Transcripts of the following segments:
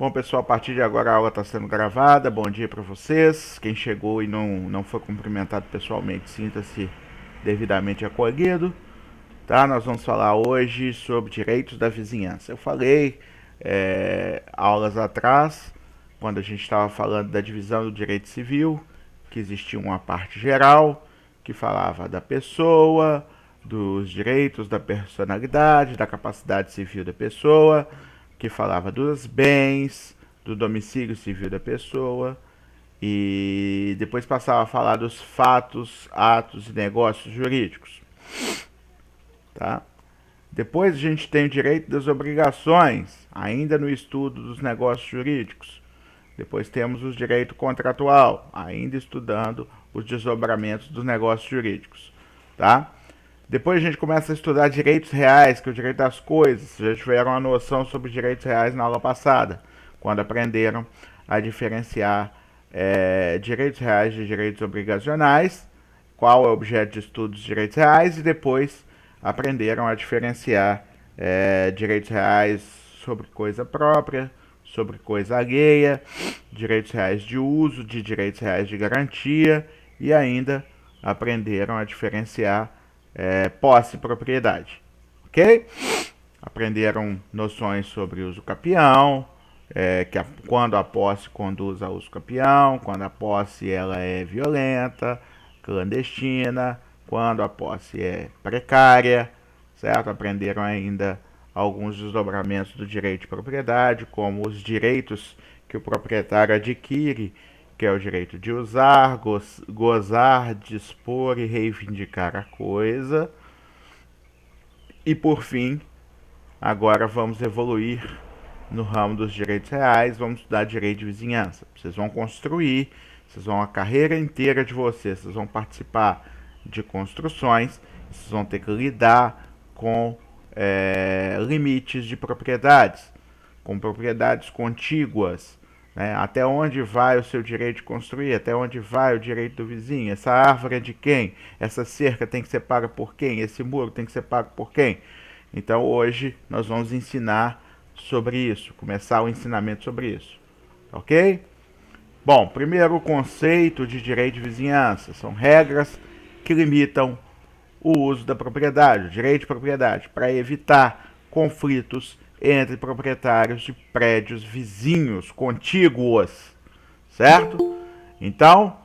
Bom, pessoal, a partir de agora a aula está sendo gravada. Bom dia para vocês. Quem chegou e não foi cumprimentado pessoalmente, sinta-se devidamente acolhido. Tá? Nós vamos falar hoje sobre direitos da vizinhança. Eu falei aulas atrás, quando a gente estava falando da divisão do direito civil, que existia uma parte geral que falava da pessoa, dos direitos da personalidade, da capacidade civil da pessoa, que falava dos bens, do domicílio civil da pessoa, e depois passava a falar dos fatos, atos e negócios jurídicos. Tá? Depois a gente tem o direito das obrigações, ainda no estudo dos negócios jurídicos. Depois temos o direito contratual, ainda estudando os desdobramentos dos negócios jurídicos. Tá? Depois a gente começa a estudar direitos reais, que é o direito das coisas. Vocês já tiveram uma noção sobre direitos reais na aula passada, quando aprenderam a diferenciar direitos reais de direitos obrigacionais, qual é o objeto de estudo dos direitos reais, e depois aprenderam a diferenciar direitos reais sobre coisa própria, sobre coisa alheia, direitos reais de uso, de direitos reais de garantia, e ainda aprenderam a diferenciar posse e propriedade. Ok? Aprenderam noções sobre uso capião, quando a posse conduz a uso capião, quando a posse ela é violenta, clandestina, quando a posse é precária, certo? Aprenderam ainda alguns desdobramentos do direito de propriedade, como os direitos que o proprietário adquire, que é o direito de usar, gozar, dispor e reivindicar a coisa. E por fim, agora vamos evoluir no ramo dos direitos reais, vamos estudar direito de vizinhança. Vocês vão construir, a carreira inteira de vocês vão participar de construções, vocês vão ter que lidar com limites de propriedades, com propriedades contíguas, né? Até onde vai o seu direito de construir, até onde vai o direito do vizinho, essa árvore é de quem, essa cerca tem que ser paga por quem, esse muro tem que ser pago por quem. Então hoje nós vamos ensinar sobre isso, começar o ensinamento sobre isso, ok? Bom, primeiro o conceito de direito de vizinhança, são regras que limitam o uso da propriedade, o direito de propriedade, para evitar conflitos entre proprietários de prédios vizinhos, contíguos, certo? Então,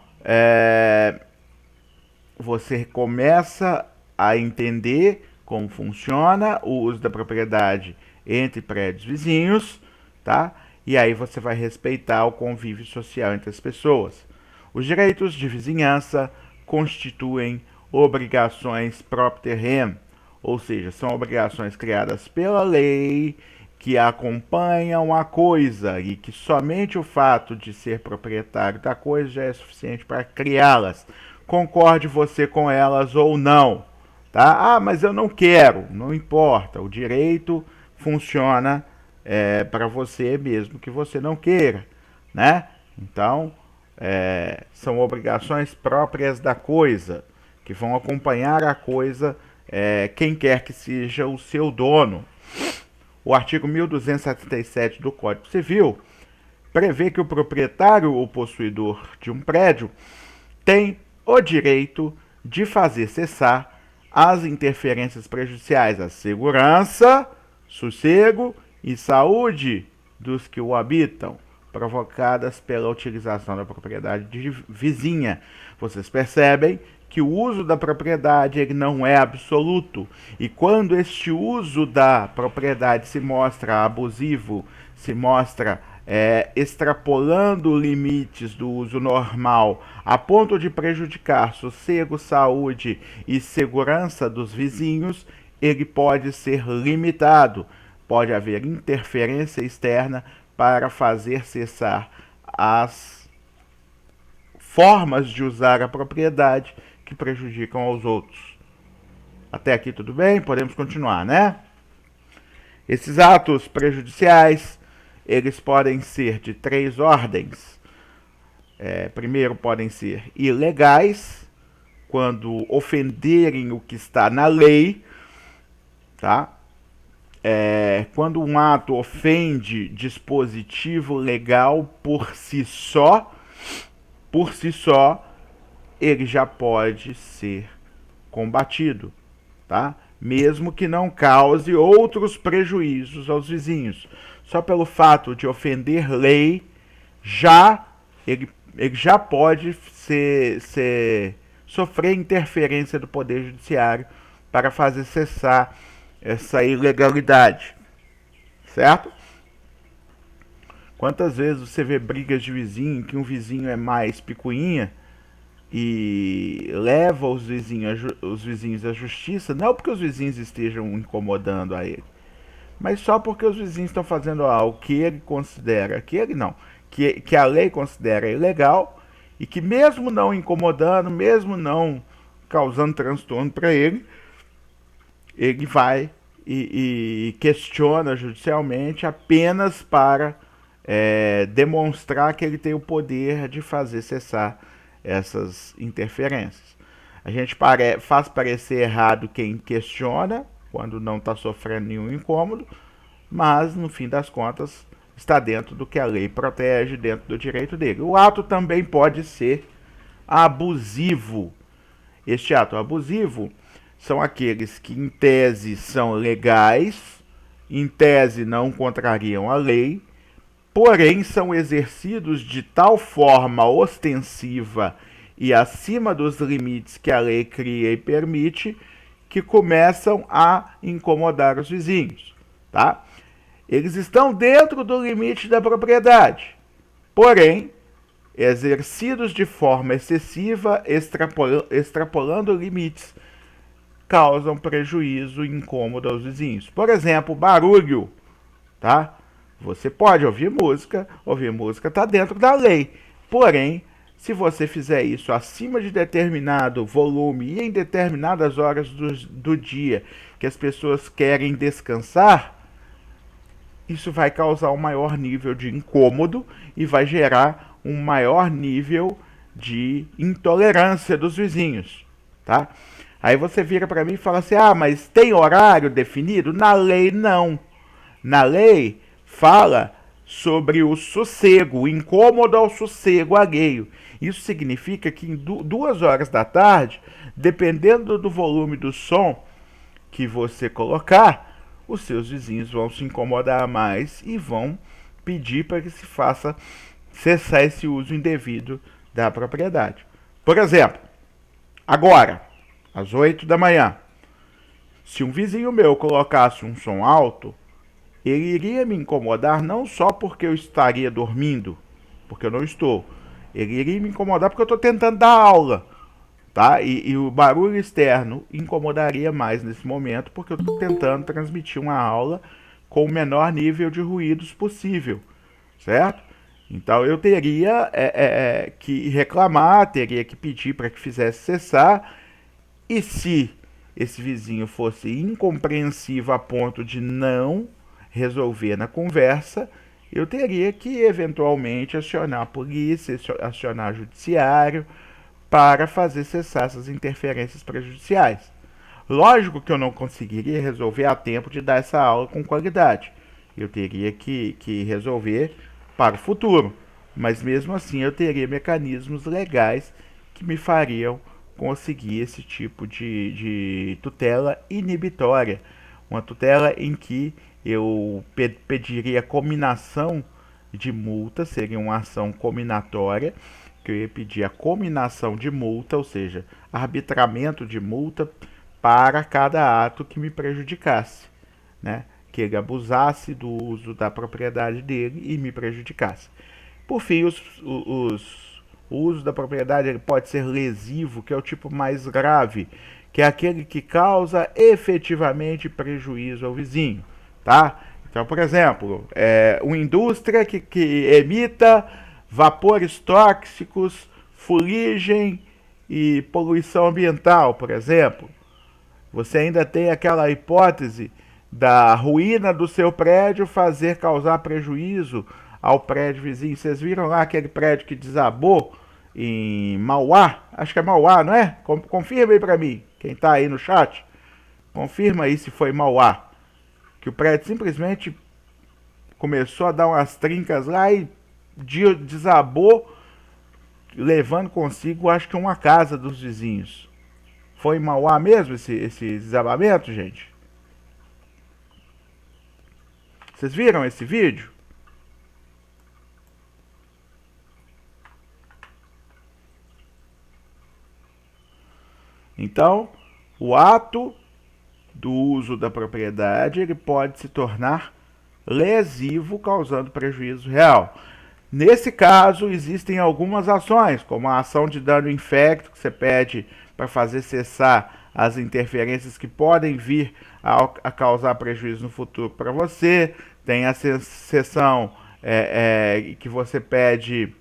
você começa a entender como funciona o uso da propriedade entre prédios vizinhos, tá? E aí você vai respeitar o convívio social entre as pessoas. Os direitos de vizinhança constituem obrigações propter rem, ou seja, são obrigações criadas pela lei que acompanham a coisa e que somente o fato de ser proprietário da coisa já é suficiente para criá-las. Concorde você com elas ou não, tá? Ah, mas eu não quero, não importa, o direito funciona para você mesmo que você não queira, né? Então, são obrigações próprias da coisa, que vão acompanhar a coisa, quem quer que seja o seu dono. O artigo 1277 do Código Civil prevê que o proprietário ou possuidor de um prédio tem o direito de fazer cessar as interferências prejudiciais à segurança, sossego e saúde dos que o habitam, provocadas pela utilização da propriedade vizinha. Vocês percebem que o uso da propriedade ele não é absoluto, e quando este uso da propriedade se mostra abusivo, se mostra extrapolando limites do uso normal, a ponto de prejudicar sossego, saúde e segurança dos vizinhos, ele pode ser limitado. Pode haver interferência externa para fazer cessar as formas de usar a propriedade que prejudicam aos outros. Até aqui tudo bem? Podemos continuar, né? Esses atos prejudiciais, eles podem ser de três ordens. Primeiro, podem ser ilegais, quando ofenderem o que está na lei, tá? quando um ato ofende dispositivo legal por si só, ele já pode ser combatido, tá? Mesmo que não cause outros prejuízos aos vizinhos. Só pelo fato de ofender lei, ele já pode sofrer interferência do Poder Judiciário para fazer cessar essa ilegalidade, certo? Quantas vezes você vê brigas de vizinho, que um vizinho é mais picuinha e leva os vizinhos à justiça, não porque os vizinhos estejam incomodando a ele, mas só porque os vizinhos estão fazendo algo que ele considera, que a lei considera ilegal, e que mesmo não incomodando, mesmo não causando transtorno para ele vai e questiona judicialmente apenas para demonstrar que ele tem o poder de fazer cessar essas interferências. A gente faz parecer errado quem questiona, quando não está sofrendo nenhum incômodo, mas no fim das contas está dentro do que a lei protege, dentro do direito dele. O ato também pode ser abusivo. Este ato abusivo são aqueles que em tese são legais, em tese não contrariam a lei, porém são exercidos de tal forma ostensiva e acima dos limites que a lei cria e permite, que começam a incomodar os vizinhos, tá? Eles estão dentro do limite da propriedade, porém exercidos de forma excessiva, extrapolando limites, causam prejuízo e incômodo aos vizinhos. Por exemplo, barulho, tá? Você pode ouvir música está dentro da lei. Porém, se você fizer isso acima de determinado volume e em determinadas horas do dia que as pessoas querem descansar, isso vai causar um maior nível de incômodo e vai gerar um maior nível de intolerância dos vizinhos, tá? Aí você vira para mim e fala assim: ah, mas tem horário definido? Na lei, não. Na lei, fala sobre o sossego, o incômodo ao sossego alheio. Isso significa que em 2 horas da tarde, dependendo do volume do som que você colocar, os seus vizinhos vão se incomodar mais e vão pedir para que se faça cessar esse uso indevido da propriedade. Por exemplo, agora, às 8 da manhã, se um vizinho meu colocasse um som alto, ele iria me incomodar não só porque eu estaria dormindo, porque eu não estou. Ele iria me incomodar porque eu estou tentando dar aula, tá? E o barulho externo incomodaria mais nesse momento, porque eu estou tentando transmitir uma aula com o menor nível de ruídos possível, certo? Então eu teria que reclamar, teria que pedir para que fizesse cessar, e se esse vizinho fosse incompreensivo a ponto de não resolver na conversa, eu teria que eventualmente acionar a polícia, acionar o judiciário para fazer cessar essas interferências prejudiciais. Lógico que eu não conseguiria resolver a tempo de dar essa aula com qualidade. Eu teria que resolver para o futuro. Mas mesmo assim eu teria mecanismos legais que me fariam conseguir esse tipo de tutela inibitória. Uma tutela em que eu pediria cominação de multa, seria uma ação cominatória, que eu ia pedir a cominação de multa, ou seja, arbitramento de multa para cada ato que me prejudicasse, né? Que ele abusasse do uso da propriedade dele e me prejudicasse. Por fim, o uso da propriedade ele pode ser lesivo, que é o tipo mais grave, que é aquele que causa efetivamente prejuízo ao vizinho, tá? Então, por exemplo, uma indústria que emita vapores tóxicos, fuligem e poluição ambiental, por exemplo. Você ainda tem aquela hipótese da ruína do seu prédio causar prejuízo ao prédio vizinho. Vocês viram lá aquele prédio que desabou em Mauá? Acho que é Mauá, não é? Confirma aí pra mim, quem tá aí no chat. Confirma aí se foi Mauá. que o prédio simplesmente começou a dar umas trincas lá e desabou, levando consigo, acho que uma casa dos vizinhos. Foi em Mauá mesmo esse desabamento, gente? Vocês viram esse vídeo? Então, o ato do uso da propriedade, ele pode se tornar lesivo, causando prejuízo real. Nesse caso, existem algumas ações, como a ação de dano infecto, que você pede para fazer cessar as interferências que podem vir a causar prejuízo no futuro para você. Tem a sessão que você pede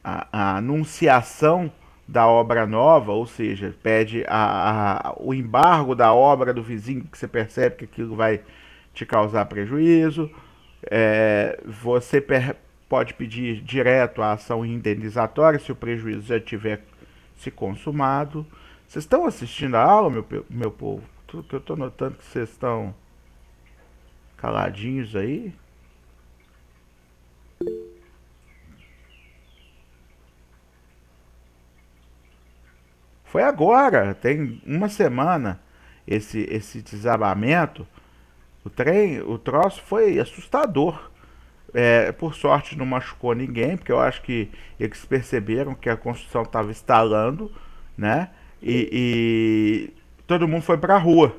a anunciação da obra nova, ou seja, pede o embargo da obra do vizinho, que você percebe que aquilo vai te causar prejuízo. Você pode pedir direto a ação indenizatória se o prejuízo já tiver se consumado. Vocês estão assistindo a aula, meu povo? Tudo que eu estou notando que vocês estão caladinhos aí. Foi agora, tem uma semana esse desabamento. O troço foi assustador. Por sorte não machucou ninguém, porque eu acho que eles perceberam que a construção estava instalando, né? E todo mundo foi pra rua,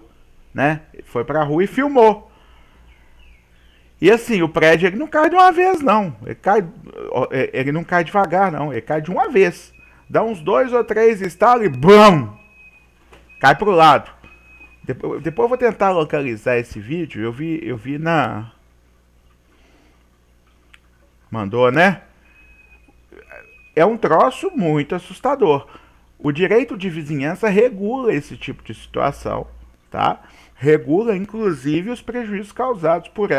né? Foi pra rua e filmou. E assim, o prédio ele não cai de uma vez, não. Ele não cai devagar, não. Ele cai de uma vez. Dá uns 2 ou 3 estalos e BUM! Cai pro lado. Depois eu vou tentar localizar esse vídeo. Eu vi na... Mandou, né? É um troço muito assustador. O direito de vizinhança regula esse tipo de situação, tá? Regula, inclusive, os prejuízos causados por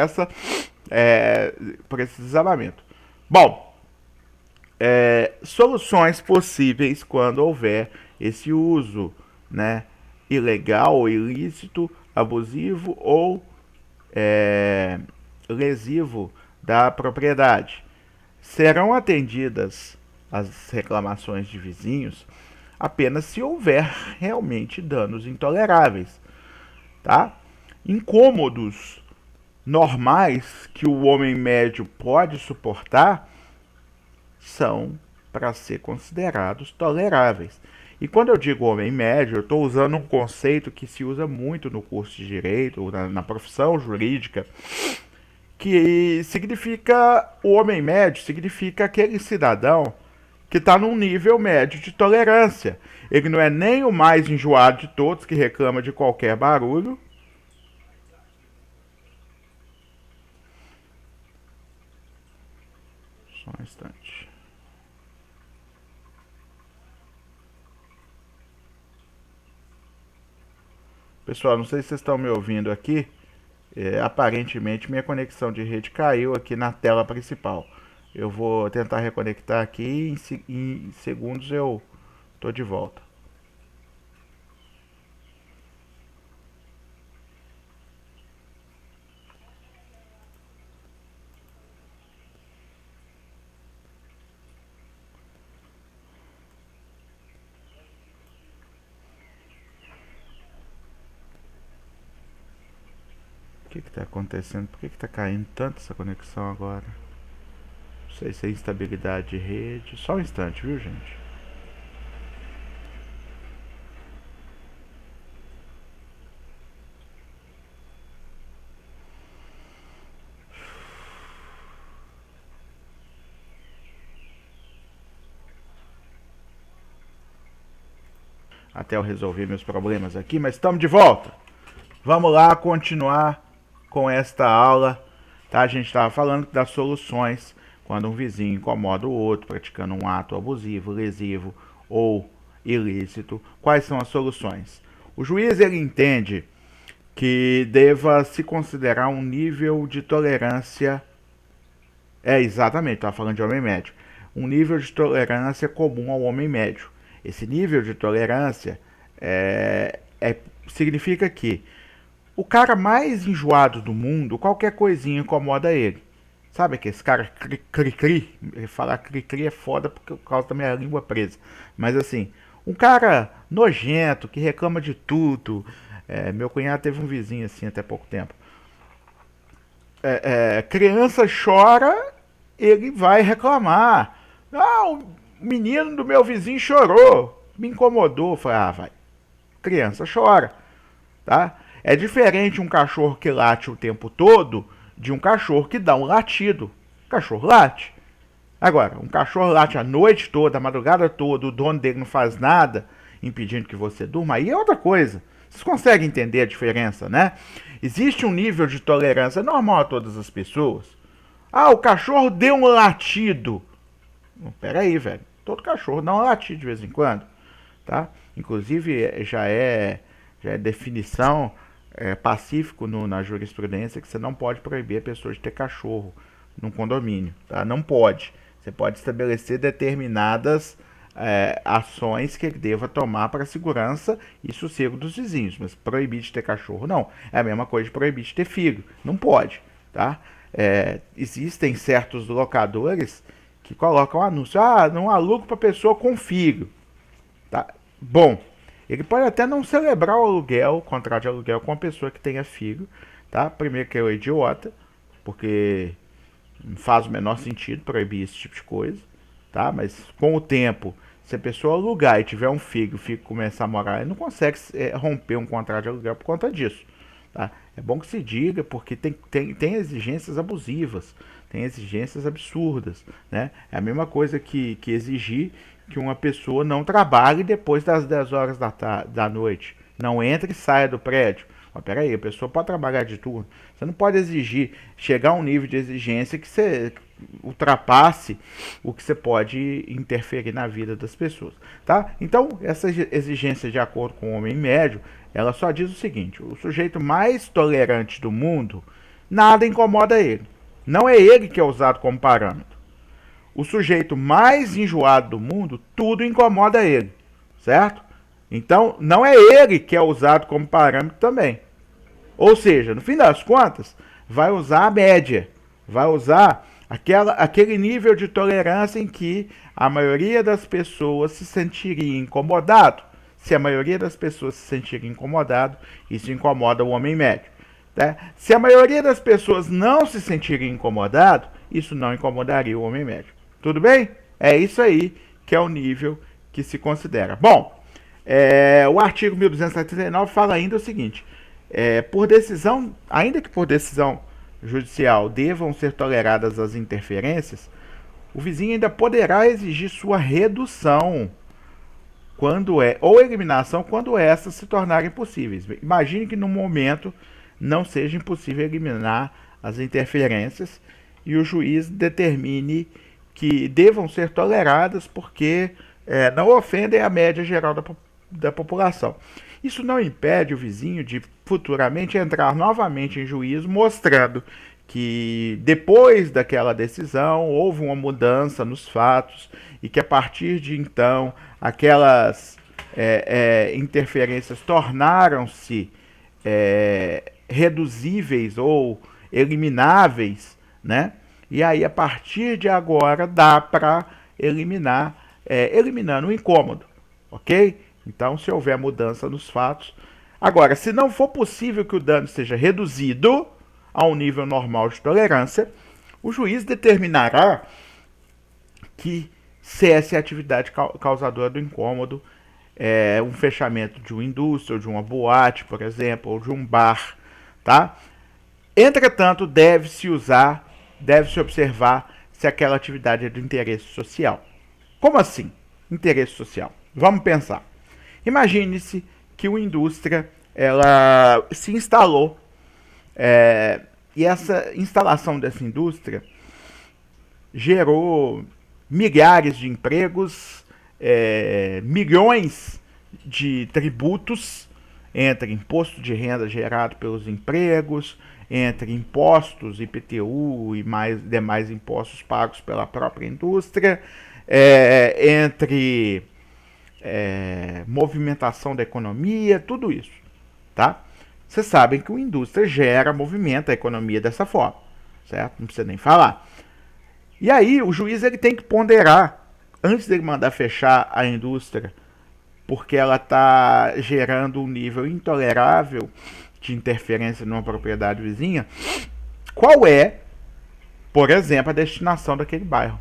por esse desabamento. Bom, soluções possíveis quando houver esse uso, né, ilegal ou ilícito, abusivo ou lesivo da propriedade. Serão atendidas as reclamações de vizinhos apenas se houver realmente danos intoleráveis, tá? Incômodos normais que o homem médio pode suportar são para ser considerados toleráveis. E quando eu digo homem médio, eu estou usando um conceito que se usa muito no curso de direito, na profissão jurídica, que significa o homem médio, significa aquele cidadão que está num nível médio de tolerância. Ele não é nem o mais enjoado de todos, que reclama de qualquer barulho. Só um instante. Pessoal, não sei se vocês estão me ouvindo aqui. Aparentemente minha conexão de rede caiu aqui na tela principal. Eu vou tentar reconectar aqui e em segundos eu tô de volta. O que está acontecendo? Por que está caindo tanto essa conexão agora? Não sei se é instabilidade de rede. Só um instante, viu, gente? Até eu resolver meus problemas aqui, mas estamos de volta. Vamos lá continuar com esta aula. Tá? A gente estava falando das soluções quando um vizinho incomoda o outro, praticando um ato abusivo, lesivo ou ilícito. Quais são as soluções? O juiz ele entende que deva se considerar um nível de tolerância. Exatamente, estava falando de homem médio. Um nível de tolerância comum ao homem médio. Esse nível de tolerância significa que O cara mais enjoado do mundo, qualquer coisinha incomoda ele. Sabe que esse cara cri-cri? Falar cri-cri é foda por causa da minha língua presa. Mas assim, um cara nojento, que reclama de tudo. Meu cunhado teve um vizinho assim até pouco tempo. Criança chora, ele vai reclamar. Ah, o menino do meu vizinho chorou, me incomodou. Falei, ah, vai. Criança chora, tá? É diferente um cachorro que late o tempo todo de um cachorro que dá um latido. O cachorro late. Agora, um cachorro late a noite toda, a madrugada toda, o dono dele não faz nada, impedindo que você durma, aí é outra coisa. Vocês conseguem entender a diferença, né? Existe um nível de tolerância normal a todas as pessoas. Ah, o cachorro deu um latido. Pera aí, velho. Todo cachorro dá um latido de vez em quando, tá? Inclusive já é definição pacífico na jurisprudência que você não pode proibir a pessoa de ter cachorro num condomínio, tá? Não pode. Você pode estabelecer determinadas ações que ele deva tomar para a segurança e sossego dos vizinhos, mas proibir de ter cachorro não. É a mesma coisa de proibir de ter filho. Não pode, tá? Existem certos locadores que colocam anúncio, não alugo para pessoa com filho, tá? Bom, ele pode até não celebrar o aluguel, o contrato de aluguel com uma pessoa que tenha filho, tá? Primeiro que é o idiota, porque não faz o menor sentido proibir esse tipo de coisa, tá? Mas com o tempo, se a pessoa alugar e tiver um filho, o filho começar a morar, ele não consegue romper um contrato de aluguel por conta disso, tá? É bom que se diga, porque tem exigências abusivas, tem exigências absurdas, né? É a mesma coisa que exigir que uma pessoa não trabalhe depois das 10 horas da noite, não entre e saia do prédio. Mas peraí, a pessoa pode trabalhar de turno. Você não pode exigir, chegar a um nível de exigência que você ultrapasse o que você pode interferir na vida das pessoas, tá? Então, essa exigência de acordo com o homem médio, ela só diz o seguinte: o sujeito mais tolerante do mundo, nada incomoda ele. Não é ele que é usado como parâmetro. O sujeito mais enjoado do mundo, tudo incomoda ele, certo? Então, não é ele que é usado como parâmetro também. Ou seja, no fim das contas, vai usar a média, vai usar aquele nível de tolerância em que a maioria das pessoas se sentiria incomodado. Se a maioria das pessoas se sentiria incomodado, isso incomoda o homem médio. Né? Se a maioria das pessoas não se sentiria incomodado, isso não incomodaria o homem médio. Tudo bem? É isso aí que é o nível que se considera. Bom, o artigo 1279 fala ainda o seguinte: por decisão, ainda que por decisão judicial devam ser toleradas as interferências, o vizinho ainda poderá exigir sua redução ou eliminação quando essas se tornarem possíveis. Imagine que no momento não seja impossível eliminar as interferências e o juiz determine que devam ser toleradas porque não ofendem a média geral da população. Isso não impede o vizinho de futuramente entrar novamente em juízo, mostrando que depois daquela decisão houve uma mudança nos fatos e que a partir de então aquelas interferências tornaram-se reduzíveis ou elimináveis, né? E aí a partir de agora dá para eliminar, eliminando o incômodo, ok? Então, se houver mudança nos fatos. Agora, se não for possível que o dano seja reduzido a um nível normal de tolerância, o juiz determinará que cesse a atividade causadora do incômodo, um fechamento de uma indústria, ou de uma boate, por exemplo, ou de um bar, tá? Entretanto, deve-se observar se aquela atividade é do interesse social. Como assim? Interesse social. Vamos pensar. Imagine-se que uma indústria ela se instalou e essa instalação dessa indústria gerou milhares de empregos, milhões de tributos, entre imposto de renda gerado pelos empregos, entre impostos, IPTU e demais impostos pagos pela própria indústria, entre movimentação da economia, tudo isso, tá? Vocês sabem que a indústria gera, movimenta a economia dessa forma, certo? Não precisa nem falar. E aí o juiz ele tem que ponderar, antes de mandar fechar a indústria, porque ela está gerando um nível intolerável de interferência numa propriedade vizinha, qual é, por exemplo, a destinação daquele bairro.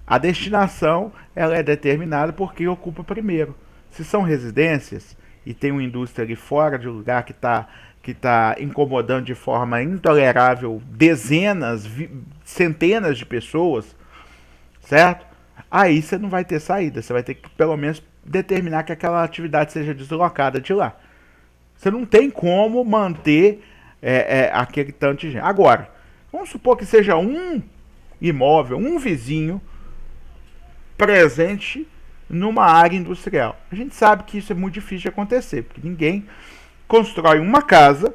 A destinação ela é determinada por quem ocupa primeiro. Se são residências e tem uma indústria ali fora de lugar que tá incomodando de forma intolerável dezenas, centenas de pessoas, certo? Aí você não vai ter saída, você vai ter que pelo menos determinar que aquela atividade seja deslocada de lá. Você não tem como manter aquele tanto de gente. Agora, vamos supor que seja um imóvel, um vizinho presente numa área industrial. A gente sabe que isso é muito difícil de acontecer, porque ninguém constrói uma casa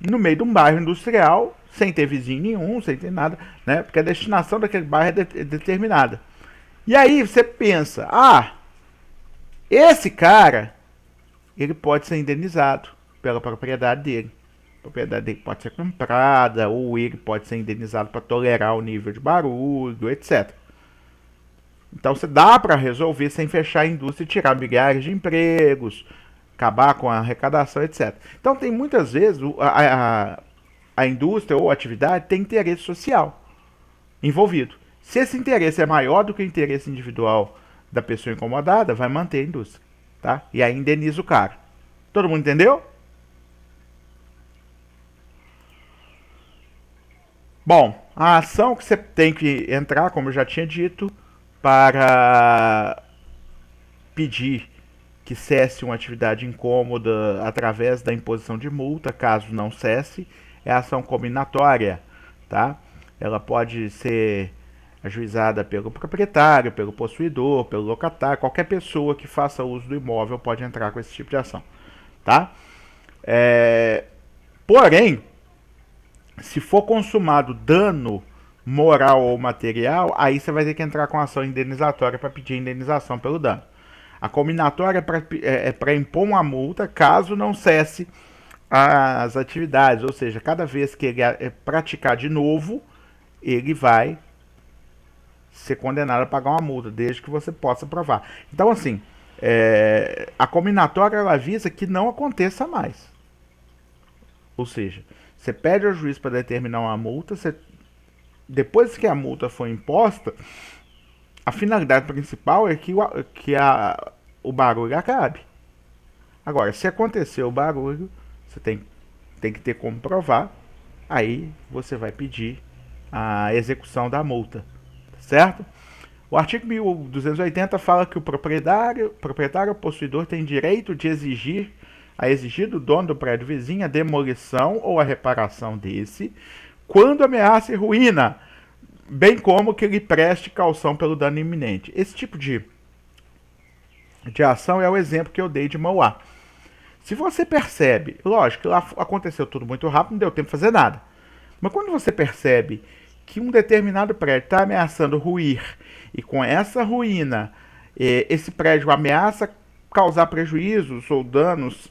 no meio de um bairro industrial sem ter vizinho nenhum, sem ter nada, né? Porque a destinação daquele bairro é determinada. E aí você pensa, esse cara, ele pode ser indenizado pela propriedade dele. A propriedade dele pode ser comprada, ou ele pode ser indenizado para tolerar o nível de barulho, etc. Então você dá para resolver sem fechar a indústria e tirar milhares de empregos, acabar com a arrecadação, etc. Então tem muitas vezes a indústria ou a atividade tem interesse social envolvido. Se esse interesse é maior do que o interesse individual da pessoa incomodada, vai manter a indústria, tá? E aí indeniza o cara. Todo mundo entendeu? Bom, a ação que você tem que entrar, como eu já tinha dito, para pedir que cesse uma atividade incômoda através da imposição de multa, caso não cesse, é a ação combinatória, tá? Ela pode ser ajuizada pelo proprietário, pelo possuidor, pelo locatário, qualquer pessoa que faça uso do imóvel pode entrar com esse tipo de ação, tá? Porém, se for consumado dano moral ou material, aí você vai ter que entrar com ação indenizatória para pedir indenização pelo dano. A combinatória é para impor uma multa caso não cesse as atividades, ou seja, cada vez que ele praticar de novo, ele vai ser condenado a pagar uma multa, desde que você possa provar. Então, assim, a combinatória ela avisa que não aconteça mais. Ou seja, você pede ao juiz para determinar uma multa, depois que a multa foi imposta, a finalidade principal é que o barulho acabe. Agora, se acontecer o barulho, você tem que ter como provar, aí você vai pedir a execução da multa, certo? O artigo 1280 fala que o proprietário ou possuidor tem direito de exigir do dono do prédio vizinho a demolição ou a reparação desse, quando ameaça e ruína, bem como que ele preste caução pelo dano iminente. Esse tipo de ação é o exemplo que eu dei de Mauá. Se você percebe, lógico que lá aconteceu tudo muito rápido, não deu tempo de fazer nada. Mas quando você percebe que um determinado prédio está ameaçando ruir, e com essa ruína, esse prédio ameaça causar prejuízos ou danos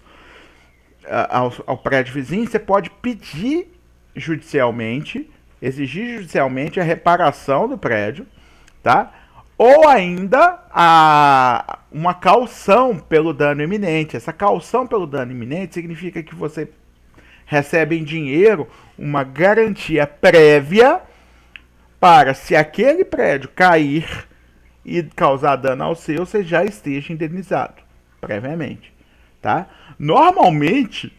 ao prédio vizinho, você pode pedir judicialmente, exigir judicialmente a reparação do prédio, tá? Ou ainda uma caução pelo dano iminente. Essa caução pelo dano iminente significa que você recebe em dinheiro uma garantia prévia para, se aquele prédio cair e causar dano ao seu, você já esteja indenizado previamente, tá? Normalmente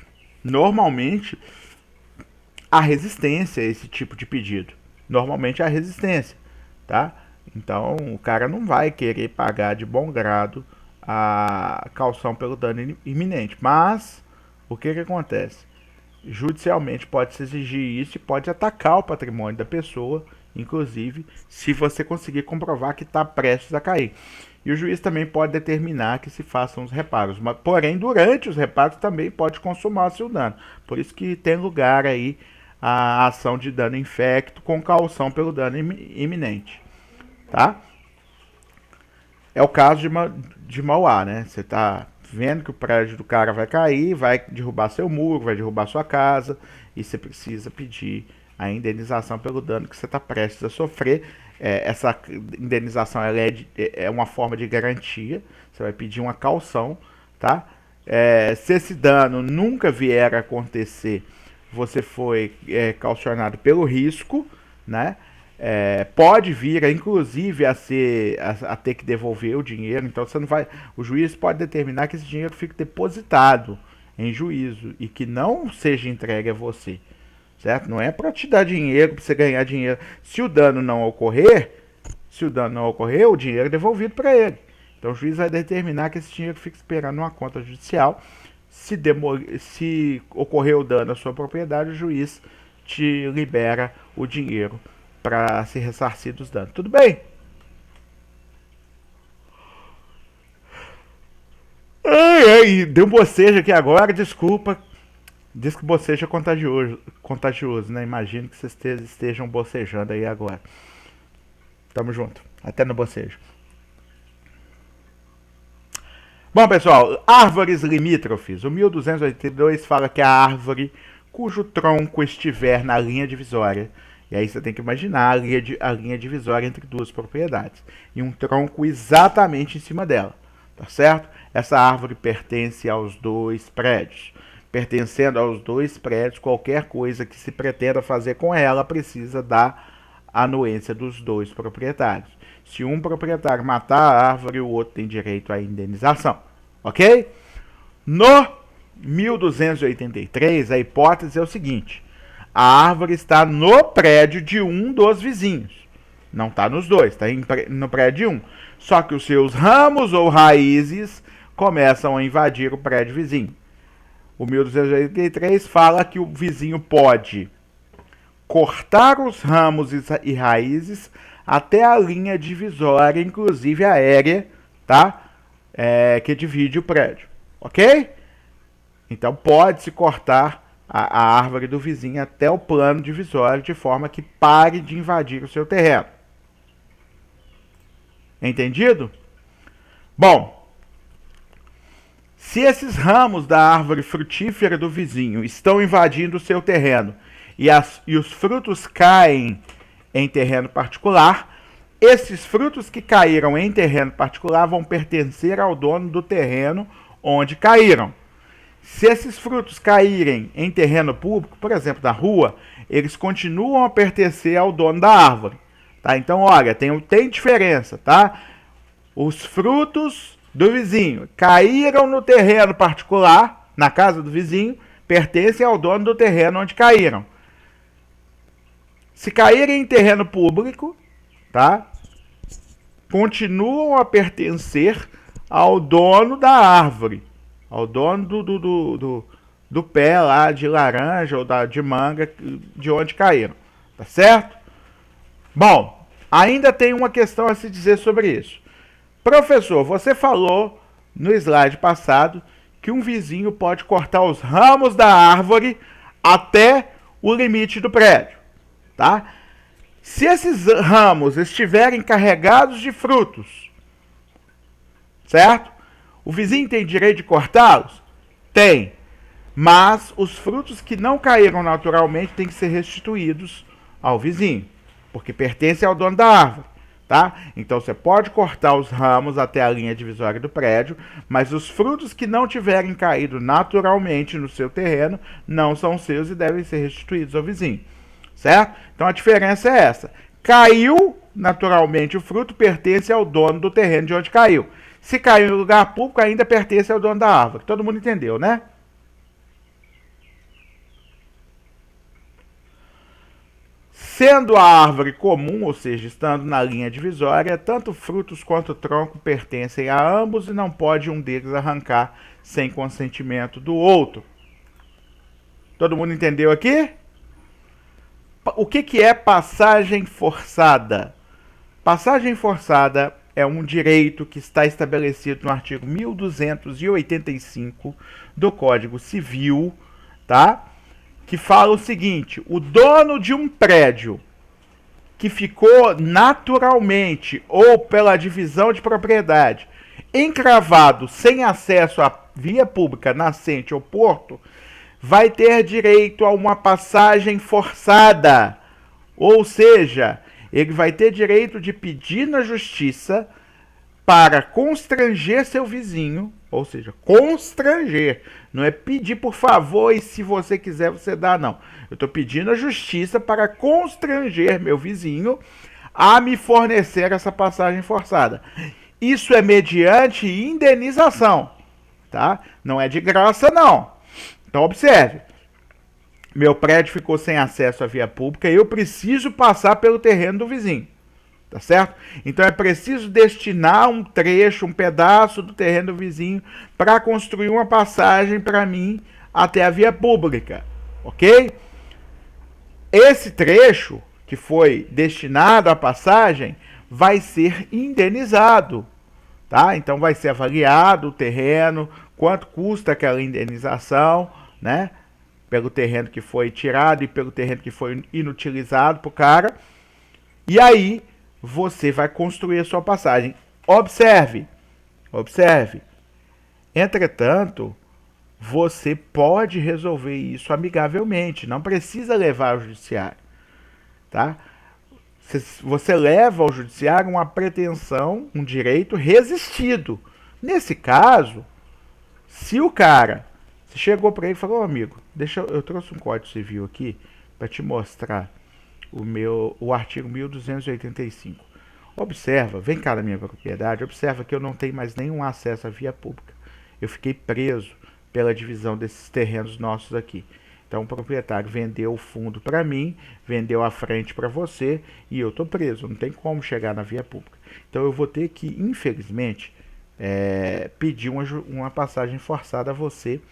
há resistência a esse tipo de pedido. Normalmente há resistência, tá? Então o cara não vai querer pagar de bom grado a caução pelo dano iminente. Mas o que acontece? Judicialmente pode-se exigir isso e pode atacar o patrimônio da pessoa, inclusive se você conseguir comprovar que está prestes a cair. E o juiz também pode determinar que se façam os reparos. Mas, porém, durante os reparos também pode consumar-se o dano. Por isso que tem lugar aí a ação de dano infecto com caução pelo dano iminente. Tá? É o caso de Mauá, né? Você está vendo que o prédio do cara vai cair, vai derrubar seu muro, vai derrubar sua casa, e você precisa pedir a indenização pelo dano que você está prestes a sofrer. Essa indenização ela é uma forma de garantia, você vai pedir uma caução, tá? Se esse dano nunca vier a acontecer, você foi caucionado pelo risco, né? Pode vir, inclusive, a ter que devolver o dinheiro. Então você não vai. O juiz pode determinar que esse dinheiro fique depositado em juízo e que não seja entregue a você, certo? Não é para te dar dinheiro, para você ganhar dinheiro. Se o dano não ocorrer, o dinheiro é devolvido para ele. Então o juiz vai determinar que esse dinheiro fique esperando uma conta judicial. Se ocorrer o dano à sua propriedade, o juiz te libera o dinheiro para se ressarcir dos danos. Tudo bem? Deu um bocejo aqui agora, desculpa. Diz que bocejo é contagioso, né? Imagino que vocês estejam bocejando aí agora. Tamo junto. Até no bocejo. Bom, pessoal, árvores limítrofes. O 1282 fala que a árvore cujo tronco estiver na linha divisória. E aí você tem que imaginar a linha divisória entre duas propriedades. E um tronco exatamente em cima dela. Tá certo? Essa árvore pertence aos dois prédios. Pertencendo aos dois prédios, qualquer coisa que se pretenda fazer com ela precisa da anuência dos dois proprietários. Se um proprietário matar a árvore, o outro tem direito à indenização. Ok? No 1283, a hipótese é o seguinte: a árvore está no prédio de um dos vizinhos. Não está nos dois, está no prédio de um. Só que os seus ramos ou raízes começam a invadir o prédio vizinho. O 1283 fala que o vizinho pode cortar os ramos e raízes até a linha divisória, inclusive aérea, tá? Que divide o prédio, ok? Então pode-se cortar a árvore do vizinho até o plano divisório de forma que pare de invadir o seu terreno. Entendido? Bom, se esses ramos da árvore frutífera do vizinho estão invadindo o seu terreno e os frutos caem em terreno particular, esses frutos que caíram em terreno particular vão pertencer ao dono do terreno onde caíram. Se esses frutos caírem em terreno público, por exemplo, na rua, eles continuam a pertencer ao dono da árvore. Tá? Então, olha, tem diferença, tá? Os frutos do vizinho caíram no terreno particular, na casa do vizinho, pertencem ao dono do terreno onde caíram. Se caírem em terreno público, tá? Continuam a pertencer ao dono da árvore, ao dono do pé lá de laranja ou de manga de onde caíram, tá certo? Bom, ainda tem uma questão a se dizer sobre isso. Professor, você falou no slide passado que um vizinho pode cortar os ramos da árvore até o limite do prédio, tá? Se esses ramos estiverem carregados de frutos, certo? O vizinho tem direito de cortá-los? Tem. Mas os frutos que não caíram naturalmente têm que ser restituídos ao vizinho, porque pertencem ao dono da árvore, tá? Então você pode cortar os ramos até a linha divisória do prédio, mas os frutos que não tiverem caído naturalmente no seu terreno não são seus e devem ser restituídos ao vizinho, certo? Então a diferença é essa. Caiu naturalmente o fruto, pertence ao dono do terreno de onde caiu. Se caiu em lugar público, ainda pertence ao dono da árvore. Todo mundo entendeu, né? Sendo a árvore comum, ou seja, estando na linha divisória, tanto frutos quanto tronco pertencem a ambos e não pode um deles arrancar sem consentimento do outro. Todo mundo entendeu aqui? O que é passagem forçada? Passagem forçada é um direito que está estabelecido no artigo 1285 do Código Civil, tá? Que fala o seguinte: o dono de um prédio que ficou naturalmente ou pela divisão de propriedade encravado sem acesso via pública nascente ou porto, vai ter direito a uma passagem forçada. Ou seja, ele vai ter direito de pedir na justiça para constranger seu vizinho, ou seja, constranger, não é pedir por favor e se você quiser você dá, não. Eu estou pedindo à justiça para constranger meu vizinho a me fornecer essa passagem forçada. Isso é mediante indenização, tá? Não é de graça, não. Então observe, meu prédio ficou sem acesso à via pública e eu preciso passar pelo terreno do vizinho. Tá certo? Então é preciso destinar um trecho, um pedaço do terreno do vizinho para construir uma passagem para mim até a via pública, ok? Esse trecho que foi destinado à passagem vai ser indenizado, tá? Então vai ser avaliado o terreno, quanto custa aquela indenização, né? Pelo terreno que foi tirado e pelo terreno que foi inutilizado pro cara. E aí você vai construir a sua passagem. Observe, observe. Entretanto, você pode resolver isso amigavelmente, não precisa levar ao judiciário, tá? Você leva ao judiciário uma pretensão, um direito resistido. Nesse caso, se o cara, você chegou para ele e falou, oh, amigo, eu trouxe um Código Civil aqui para te mostrar o artigo 1285. Observa, vem cá na minha propriedade, observa que eu não tenho mais nenhum acesso à via pública. Eu fiquei preso pela divisão desses terrenos nossos aqui. Então o proprietário vendeu o fundo para mim, vendeu a frente para você e eu estou preso, não tem como chegar na via pública. Então eu vou ter que, infelizmente, pedir uma passagem forçada a você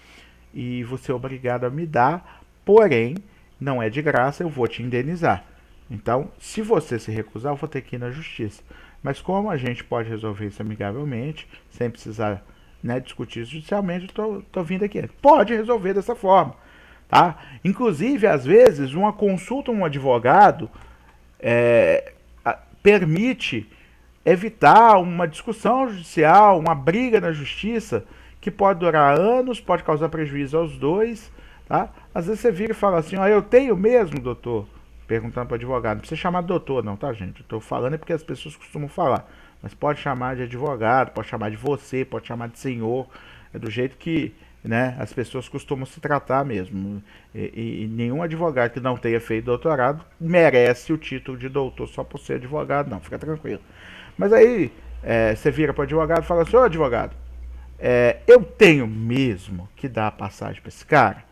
e você é obrigado a me dar, porém, não é de graça, eu vou te indenizar. Então, se você se recusar, eu vou ter que ir na justiça. Mas como a gente pode resolver isso amigavelmente, sem precisar, né, discutir isso judicialmente, eu tô vindo aqui. Pode resolver dessa forma, tá? Inclusive, às vezes, uma consulta a um advogado permite evitar uma discussão judicial, uma briga na justiça, que pode durar anos, pode causar prejuízo aos dois, tá? Às vezes você vira e fala assim, ó, eu tenho mesmo, doutor? Perguntando para o advogado. Não precisa chamar de doutor, não, tá, gente? Eu estou falando é porque as pessoas costumam falar. Mas pode chamar de advogado, pode chamar de você, pode chamar de senhor. É do jeito que, né, as pessoas costumam se tratar mesmo. E nenhum advogado que não tenha feito doutorado merece o título de doutor só por ser advogado, não. Fica tranquilo. Mas aí você vira para o advogado e fala assim, ô advogado, eu tenho mesmo que dar a passagem para esse cara?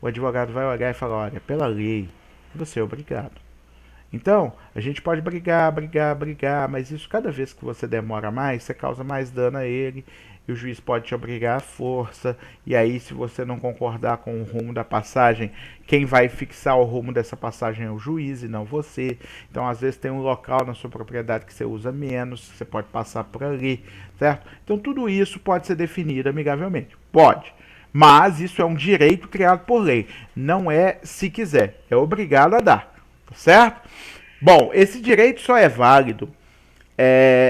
O advogado vai olhar e falar, olha, pela lei, você é obrigado. Então, a gente pode brigar, mas isso cada vez que você demora mais, você causa mais dano a ele, e o juiz pode te obrigar à força, e aí se você não concordar com o rumo da passagem, quem vai fixar o rumo dessa passagem é o juiz e não você. Então, às vezes tem um local na sua propriedade que você usa menos, você pode passar por ali, certo? Então, tudo isso pode ser definido amigavelmente. Pode. Mas isso é um direito criado por lei. Não é se quiser. É obrigado a dar. Tá certo? Bom, esse direito só é válido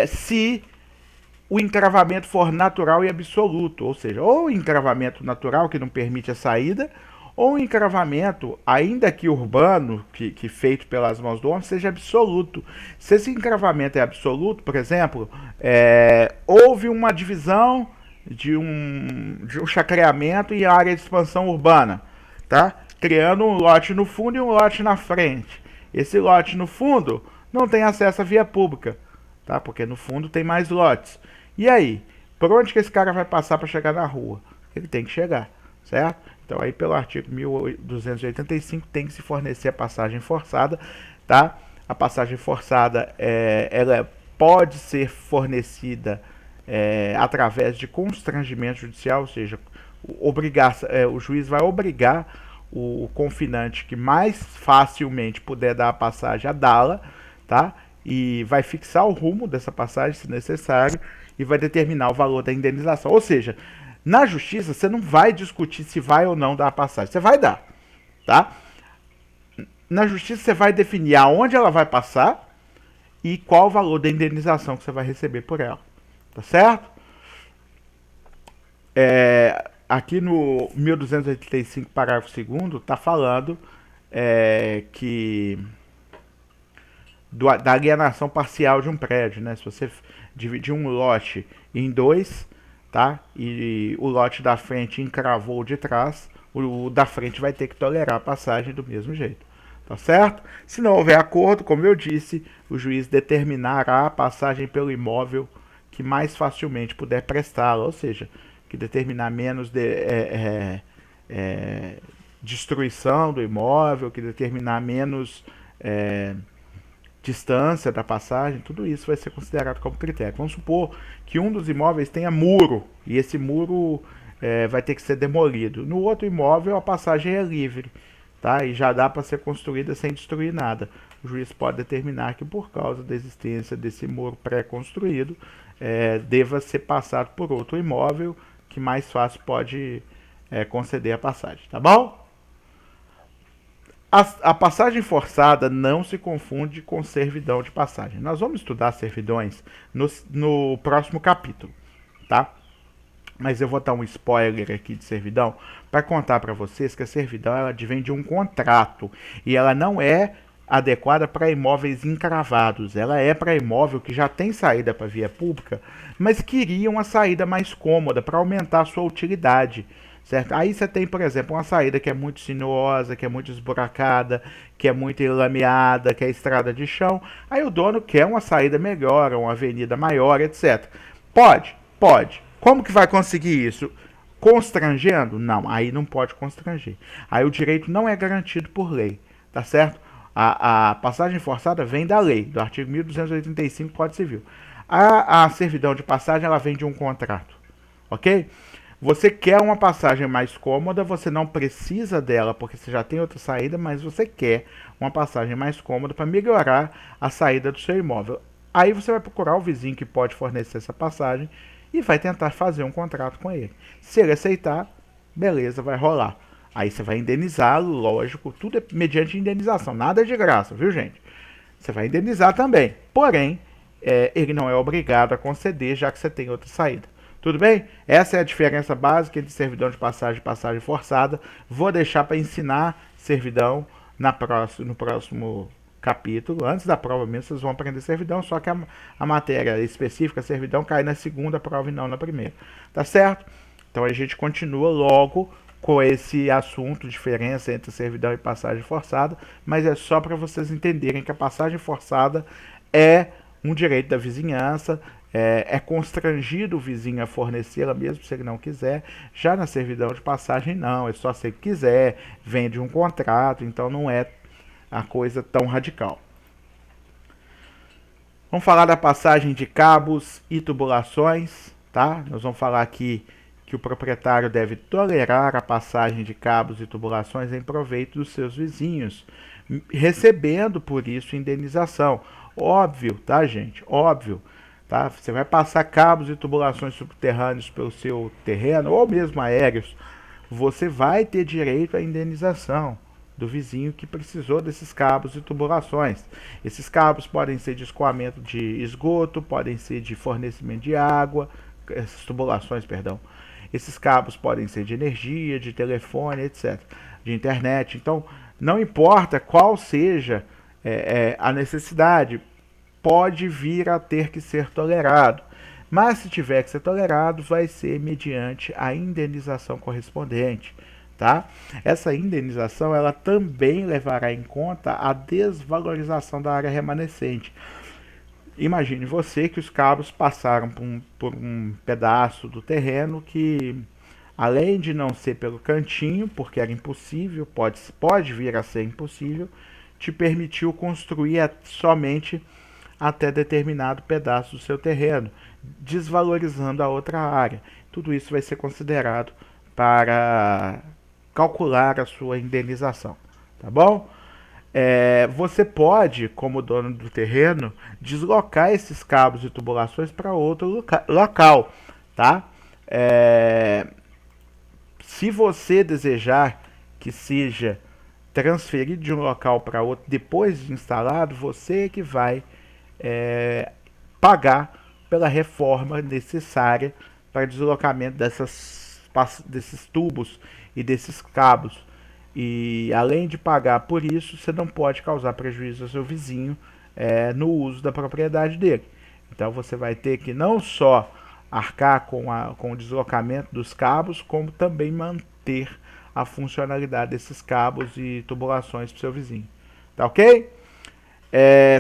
se o encravamento for natural e absoluto. Ou seja, ou encravamento natural que não permite a saída, ou encravamento, ainda que urbano, que feito pelas mãos do homem, seja absoluto. Se esse encravamento é absoluto, por exemplo, houve uma divisão de um chacreamento e área de expansão urbana, tá? Criando um lote no fundo e um lote na frente. Esse lote no fundo não tem acesso à via pública, tá? Porque no fundo tem mais lotes. E aí, por onde que esse cara vai passar para chegar na rua? Ele tem que chegar, certo? Então aí pelo artigo 1285 tem que se fornecer a passagem forçada, tá? A passagem forçada ela pode ser fornecida através de constrangimento judicial, ou seja, o juiz vai obrigar o confinante que mais facilmente puder dar a passagem a dá-la, tá? E vai fixar o rumo dessa passagem, se necessário, e vai determinar o valor da indenização. Ou seja, na justiça você não vai discutir se vai ou não dar a passagem, você vai dar, tá? Na justiça você vai definir aonde ela vai passar e qual o valor da indenização que você vai receber por ela. Tá certo? Aqui no 1285, parágrafo 2º, está falando que da alienação parcial de um prédio, né? Se você dividir um lote em dois, tá? E o lote da frente encravou o de trás, o da frente vai ter que tolerar a passagem do mesmo jeito. Tá certo? Se não houver acordo, como eu disse, o juiz determinará a passagem pelo imóvel que mais facilmente puder prestá-la, ou seja, que determinar menos destruição do imóvel, que determinar menos distância da passagem, tudo isso vai ser considerado como critério. Vamos supor que um dos imóveis tenha muro e esse muro vai ter que ser demolido. No outro imóvel a passagem é livre, tá? E já dá para ser construída sem destruir nada. O juiz pode determinar que por causa da existência desse muro pré-construído deva ser passado por outro imóvel que mais fácil pode conceder a passagem, tá bom? A passagem forçada não se confunde com servidão de passagem. Nós vamos estudar servidões no próximo capítulo, tá? Mas eu vou dar um spoiler aqui de servidão para contar para vocês que a servidão ela advém de um contrato e ela não é adequada para imóveis encravados. Ela é para imóvel que já tem saída para via pública, mas queria uma saída mais cômoda para aumentar a sua utilidade. Certo? Aí você tem, por exemplo, uma saída que é muito sinuosa, que é muito esburacada, que é muito enlameada, que é estrada de chão. Aí o dono quer uma saída melhor, uma avenida maior, etc. Pode, pode. Como que vai conseguir isso? Constrangendo? Não, aí não pode constranger. Aí o direito não é garantido por lei, tá certo? A passagem forçada vem da lei, do artigo 1285 do Código Civil. A servidão de passagem ela vem de um contrato, ok? Você quer uma passagem mais cômoda, você não precisa dela porque você já tem outra saída, mas você quer uma passagem mais cômoda para melhorar a saída do seu imóvel. Aí você vai procurar o vizinho que pode fornecer essa passagem e vai tentar fazer um contrato com ele. Se ele aceitar, beleza, vai rolar. Aí você vai indenizá-lo, lógico, tudo é mediante indenização, nada é de graça, viu gente? Você vai indenizar também, porém, ele não é obrigado a conceder, já que você tem outra saída. Tudo bem? Essa é a diferença básica entre servidão de passagem e passagem forçada. Vou deixar para ensinar servidão no próximo capítulo. Antes da prova mesmo, vocês vão aprender servidão, só que a matéria específica, servidão, cai na segunda prova e não na primeira. Tá certo? Então a gente continua logo com esse assunto, diferença entre servidão e passagem forçada, mas é só para vocês entenderem que a passagem forçada é um direito da vizinhança, é constrangido o vizinho a fornecê-la mesmo se ele não quiser. Já na servidão de passagem não, é só se ele quiser, vem de um contrato, então não é a coisa tão radical. Vamos falar da passagem de cabos e tubulações, tá? Nós vamos falar aqui que o proprietário deve tolerar a passagem de cabos e tubulações em proveito dos seus vizinhos, recebendo por isso indenização. Óbvio, tá, gente? Óbvio. Tá? Você vai passar cabos e tubulações subterrâneos pelo seu terreno, ou mesmo aéreos, você vai ter direito à indenização do vizinho que precisou desses cabos e tubulações. Esses cabos podem ser de escoamento de esgoto, podem ser de fornecimento de água, essas tubulações, perdão. Esses cabos podem ser de energia, de telefone, etc., de internet. Então, não importa qual seja a necessidade, pode vir a ter que ser tolerado. Mas se tiver que ser tolerado, vai ser mediante a indenização correspondente. Tá? Essa indenização ela também levará em conta a desvalorização da área remanescente. Imagine você que os cabos passaram por um pedaço do terreno que, além de não ser pelo cantinho, porque era impossível, pode vir a ser impossível, te permitiu construir somente até determinado pedaço do seu terreno, desvalorizando a outra área. Tudo isso vai ser considerado para calcular a sua indenização, tá bom? Você pode, como dono do terreno, deslocar esses cabos e tubulações para outro local, tá? Se você desejar que seja transferido de um local para outro depois de instalado, você que vai pagar pela reforma necessária para deslocamento dessas desses tubos e desses cabos. E além de pagar por isso, você não pode causar prejuízo ao seu vizinho no uso da propriedade dele. Então você vai ter que não só arcar com o deslocamento dos cabos, como também manter a funcionalidade desses cabos e tubulações para o seu vizinho. Tá ok?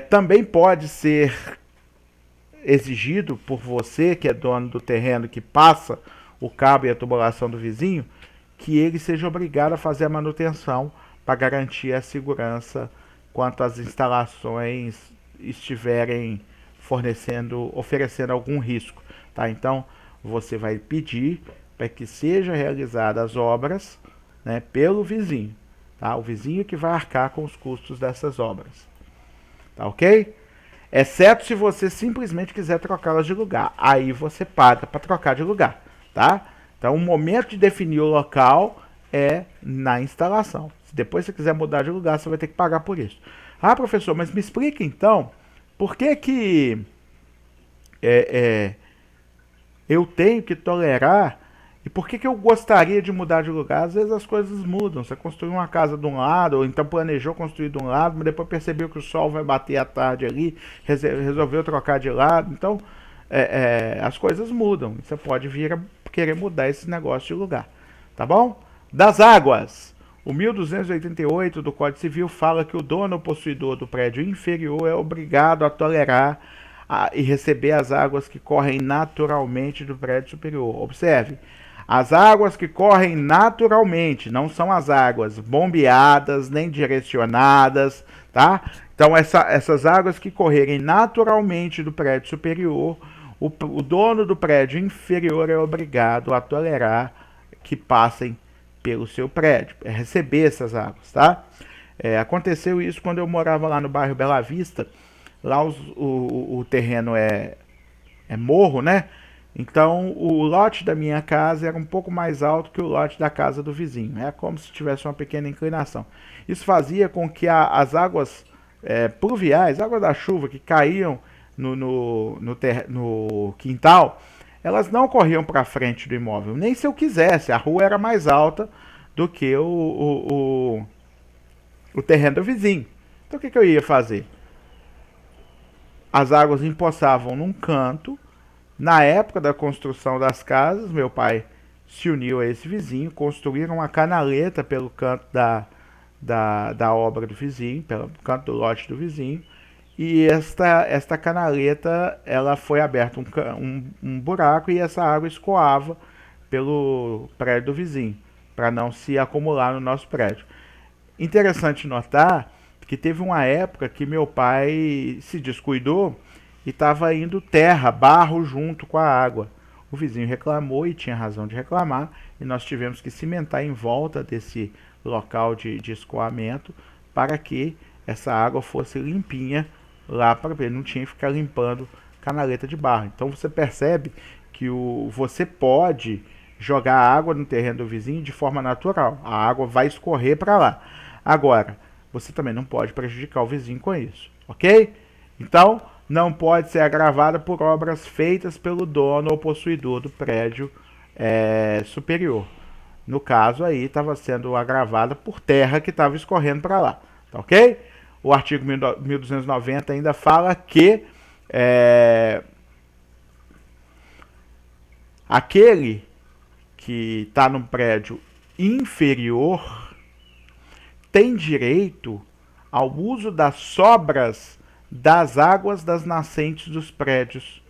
Também pode ser exigido por você, que é dono do terreno, que passa o cabo e a tubulação do vizinho, que ele seja obrigado a fazer a manutenção para garantir a segurança quanto as instalações estiverem oferecendo algum risco. Tá? Então, você vai pedir para que seja realizadas as obras, né, pelo vizinho. Tá? O vizinho que vai arcar com os custos dessas obras. Tá ok? Exceto se você simplesmente quiser trocá-las de lugar. Aí você paga para trocar de lugar. Tá? Então, o momento de definir o local é na instalação. Se depois você quiser mudar de lugar, você vai ter que pagar por isso. Ah, professor, mas me explica então, por que eu tenho que tolerar e por que eu gostaria de mudar de lugar? Às vezes as coisas mudam. Você construiu uma casa de um lado, ou então planejou construir de um lado, mas depois percebeu que o sol vai bater à tarde ali, resolveu trocar de lado. Então, as coisas mudam. Você pode vir a querer mudar esse negócio de lugar. Tá bom? Das águas. O 1288 do Código Civil fala que o dono ou possuidor do prédio inferior é obrigado a tolerar e receber as águas que correm naturalmente do prédio superior. Observe, as águas que correm naturalmente, não são as águas bombeadas, nem direcionadas, tá? Então, essas águas que correrem naturalmente do prédio superior, o dono do prédio inferior é obrigado a tolerar que passem pelo seu prédio, receber essas águas, tá? Aconteceu isso quando eu morava lá no bairro Bela Vista. Lá o terreno é morro, né? Então o lote da minha casa era um pouco mais alto que o lote da casa do vizinho. É como se tivesse uma pequena inclinação. Isso fazia com que as águas pluviais, águas da chuva que caíam no quintal, elas não corriam para frente do imóvel. Nem se eu quisesse. A rua era mais alta do que o terreno do vizinho. Então o que eu ia fazer? As águas empoçavam num canto. Na época da construção das casas, meu pai se uniu a esse vizinho, construíram uma canaleta pelo canto da obra do vizinho, pelo canto do lote do vizinho, e esta canaleta, ela foi aberta um buraco e essa água escoava pelo prédio do vizinho, para não se acumular no nosso prédio. Interessante notar que teve uma época que meu pai se descuidou e estava indo barro junto com a água. O vizinho reclamou e tinha razão de reclamar, e nós tivemos que cimentar em volta desse local de escoamento para que essa água fosse limpinha lá, para ele não tinha que ficar limpando canaleta de barro. Então você percebe que você pode jogar água no terreno do vizinho de forma natural. A água vai escorrer para lá. Agora, você também não pode prejudicar o vizinho com isso, ok? Então, não pode ser agravada por obras feitas pelo dono ou possuidor do prédio superior. No caso aí, estava sendo agravada por terra que estava escorrendo para lá, tá ok? O artigo 1290 ainda fala que aquele que está no prédio inferior tem direito ao uso das sobras das águas das nascentes dos prédios.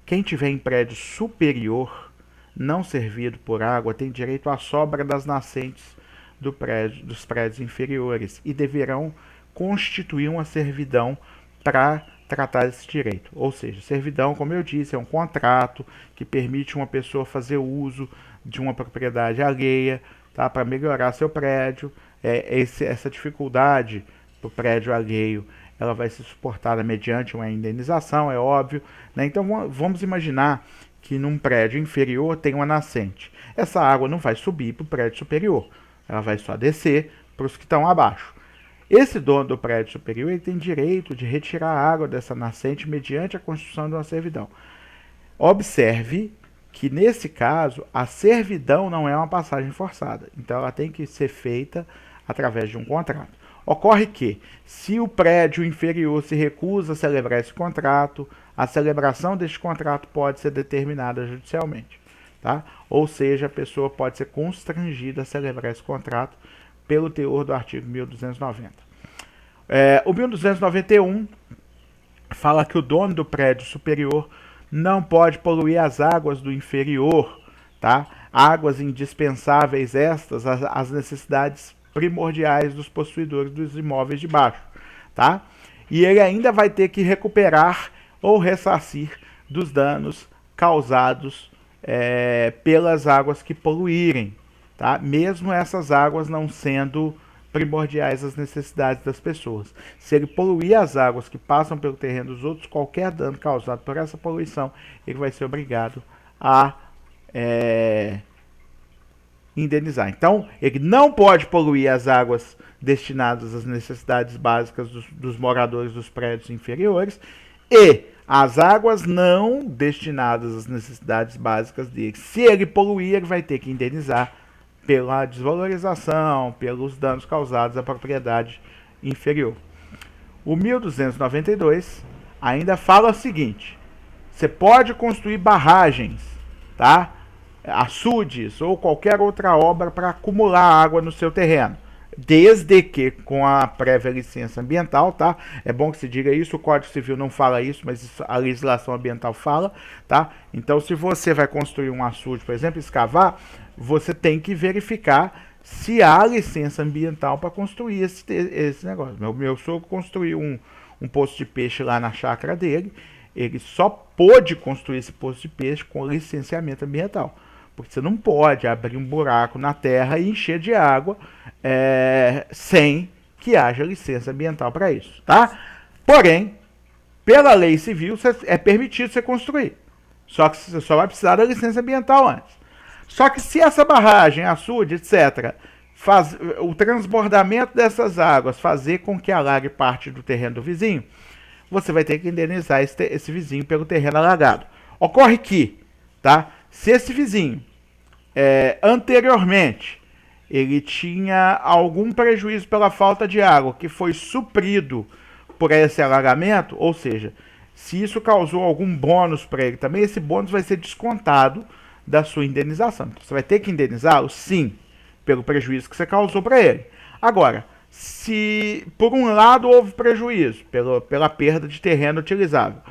Quem tiver em prédio superior não servido por água tem direito à sobra das nascentes dos prédios inferiores e deverão constituir uma servidão para tratar esse direito. Ou seja, servidão, como eu disse, é um contrato que permite uma pessoa fazer uso de uma propriedade alheia, tá, para melhorar seu prédio. Essa dificuldade do prédio alheio, ela vai ser suportada mediante uma indenização, é óbvio, né? Então vamos imaginar que num prédio inferior tem uma nascente. Essa água não vai subir para o prédio superior, ela vai só descer para os que estão abaixo. Esse dono do prédio superior ele tem direito de retirar a água dessa nascente mediante a construção de uma servidão. Observe que, nesse caso, a servidão não é uma passagem forçada. Então, ela tem que ser feita através de um contrato. Ocorre que, se o prédio inferior se recusa a celebrar esse contrato, a celebração deste contrato pode ser determinada judicialmente. Tá? Ou seja, a pessoa pode ser constrangida a celebrar esse contrato pelo teor do artigo 1290. O 1291 fala que o dono do prédio superior não pode poluir as águas do inferior, tá? Águas indispensáveis estas às necessidades primordiais dos possuidores dos imóveis de baixo, tá? E ele ainda vai ter que recuperar ou ressarcir dos danos causados pelas águas que poluírem, tá? Mesmo essas águas não sendo primordiais às necessidades das pessoas. Se ele poluir as águas que passam pelo terreno dos outros, qualquer dano causado por essa poluição, ele vai ser obrigado a indenizar. Então, ele não pode poluir as águas destinadas às necessidades básicas dos moradores dos prédios inferiores e as águas não destinadas às necessidades básicas dele. Se ele poluir, ele vai ter que indenizar pela desvalorização, pelos danos causados à propriedade inferior. O 1292 ainda fala o seguinte: você pode construir barragens, tá? Açudes ou qualquer outra obra para acumular água no seu terreno, desde que com a prévia licença ambiental, tá? É bom que se diga isso, o Código Civil não fala isso, mas a legislação ambiental fala, tá? Então, se você vai construir um açude, por exemplo, escavar, você tem que verificar se há licença ambiental para construir esse negócio. Meu sogro construiu um poço de peixe lá na chácara dele, ele só pôde construir esse poço de peixe com licenciamento ambiental. Porque você não pode abrir um buraco na terra e encher de água sem que haja licença ambiental para isso, tá? Porém, pela lei civil, é permitido você construir. Só que você só vai precisar da licença ambiental antes. Só que se essa barragem, açude, etc., o transbordamento dessas águas fazer com que alague parte do terreno do vizinho, você vai ter que indenizar esse vizinho pelo terreno alagado. Ocorre que, tá? Se esse vizinho, anteriormente, ele tinha algum prejuízo pela falta de água que foi suprido por esse alagamento, ou seja, se isso causou algum bônus para ele também, esse bônus vai ser descontado da sua indenização. Então, você vai ter que indenizá-lo, sim, pelo prejuízo que você causou para ele. Agora, se por um lado houve prejuízo pela perda de terreno utilizável,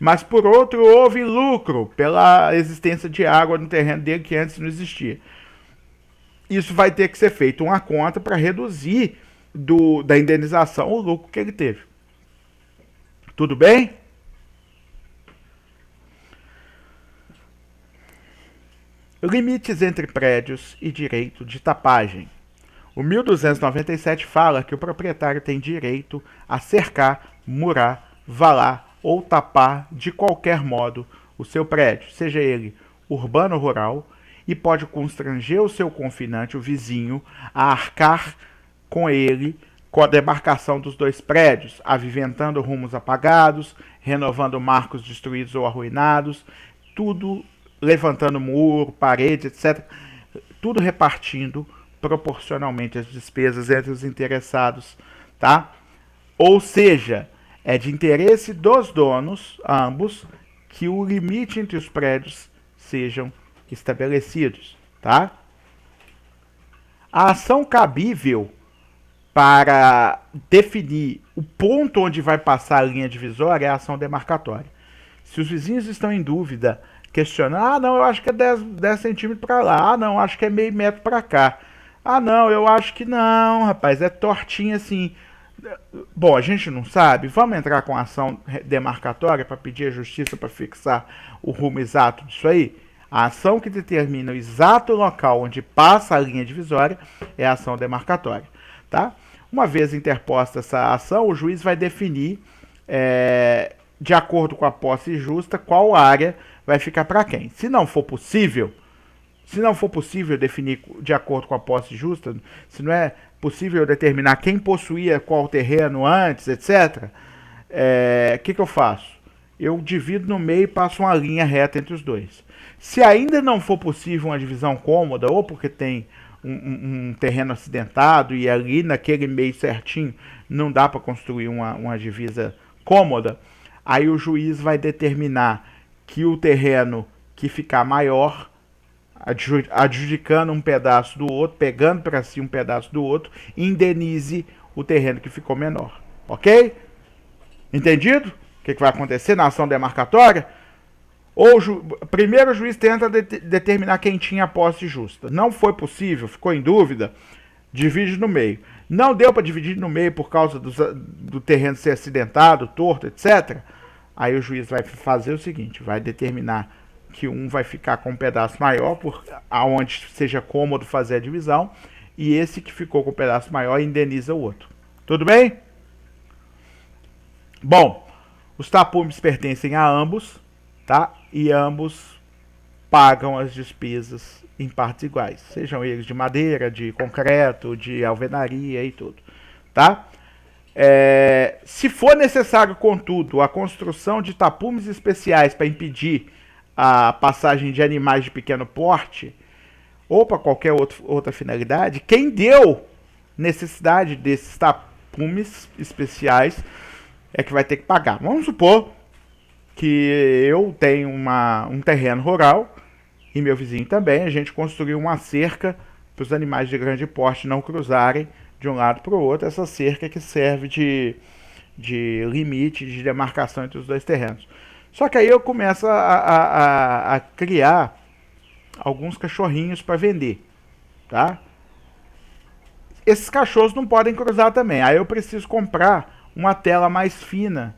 mas por outro houve lucro pela existência de água no terreno dele que antes não existia, isso vai ter que ser feito uma conta para reduzir da indenização o lucro que ele teve. Tudo bem? Limites entre prédios e direito de tapagem. O 1297 fala que o proprietário tem direito a cercar, murar, valar ou tapar de qualquer modo o seu prédio, seja ele urbano ou rural, e pode constranger o seu confinante, o vizinho, a arcar com ele com a demarcação dos dois prédios, aviventando rumos apagados, renovando marcos destruídos ou arruinados, tudo levantando muro, parede, etc. Tudo repartindo proporcionalmente as despesas entre os interessados, tá? Ou seja, é de interesse dos donos, ambos, que o limite entre os prédios sejam estabelecidos, tá? A ação cabível para definir o ponto onde vai passar a linha divisória é a ação demarcatória. Se os vizinhos estão em dúvida, questionando, não, eu acho que é 10 centímetros para lá, não, acho que é meio metro para cá, não, eu acho que não, rapaz, é tortinho assim. Bom, a gente não sabe, vamos entrar com ação demarcatória para pedir a justiça para fixar o rumo exato disso aí? A ação que determina o exato local onde passa a linha divisória é a ação demarcatória, tá? Uma vez interposta essa ação, o juiz vai definir, de acordo com a posse justa, qual área vai ficar para quem. Se não for possível Se não for possível definir de acordo com a posse justa, se não é possível determinar quem possuía qual terreno antes, etc., que eu faço? Eu divido no meio e passo uma linha reta entre os dois. Se ainda não for possível uma divisão cômoda, ou porque tem um terreno acidentado e ali naquele meio certinho não dá para construir uma divisa cômoda, aí o juiz vai determinar que o terreno que ficar maior, adjudicando um pedaço do outro, pegando para si um pedaço do outro, indenize o terreno que ficou menor. Ok? Entendido? O que vai acontecer na ação demarcatória? Primeiro o juiz tenta determinar quem tinha a posse justa. Não foi possível, ficou em dúvida, divide no meio. Não deu para dividir no meio por causa do terreno ser acidentado, torto, etc. Aí o juiz vai fazer o seguinte, vai determinar que um vai ficar com um pedaço maior, aonde seja cômodo fazer a divisão, e esse que ficou com o pedaço maior indeniza o outro. Tudo bem? Bom, os tapumes pertencem a ambos, tá? E ambos pagam as despesas em partes iguais, sejam eles de madeira, de concreto, de alvenaria e tudo, tá? Se for necessário, contudo, a construção de tapumes especiais para impedir a passagem de animais de pequeno porte ou para qualquer outra finalidade, quem deu necessidade desses tapumes especiais é que vai ter que pagar. Vamos supor que eu tenho um terreno rural e meu vizinho também, a gente construiu uma cerca para os animais de grande porte não cruzarem de um lado para o outro, essa cerca que serve de limite, de demarcação entre os dois terrenos. Só que aí eu começo a criar alguns cachorrinhos para vender, tá? Esses cachorros não podem cruzar também, aí eu preciso comprar uma tela mais fina,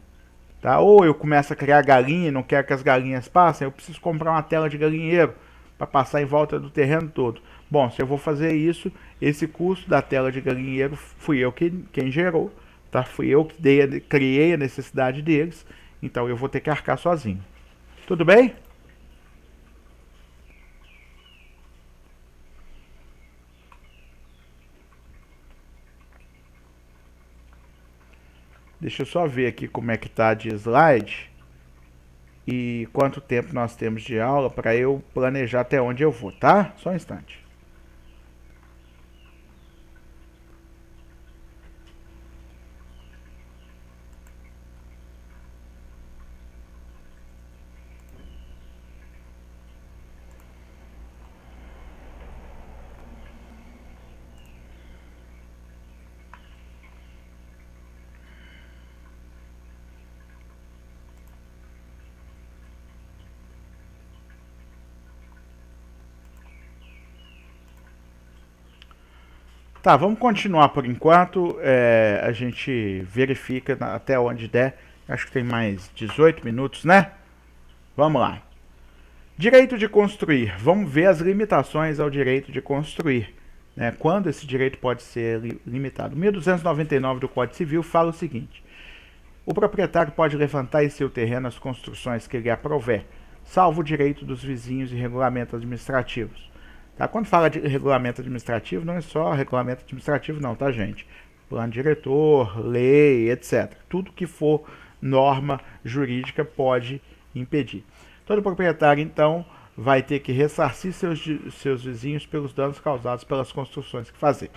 tá? Ou eu começo a criar galinha, não quero que as galinhas passem, eu preciso comprar uma tela de galinheiro para passar em volta do terreno todo. Bom, se eu vou fazer isso, esse custo da tela de galinheiro fui eu quem gerou, tá? Fui eu que criei a necessidade deles, então eu vou ter que arcar sozinho. Tudo bem? Deixa eu só ver aqui como é que tá de slide e quanto tempo nós temos de aula para eu planejar até onde eu vou, tá? Só um instante. Tá, vamos continuar por enquanto. A gente verifica até onde der. Acho que tem mais 18 minutos, né? Vamos lá. Direito de construir. Vamos ver as limitações ao direito de construir. Né? Quando esse direito pode ser limitado. 1299 do Código Civil fala o seguinte: o proprietário pode levantar em seu terreno as construções que lhe aprouver, salvo o direito dos vizinhos e regulamentos administrativos. Tá? Quando fala de regulamento administrativo, não é só regulamento administrativo não, tá, gente? Plano diretor, lei, etc. Tudo que for norma jurídica pode impedir. Todo proprietário, então, vai ter que ressarcir seus vizinhos pelos danos causados pelas construções que fazer.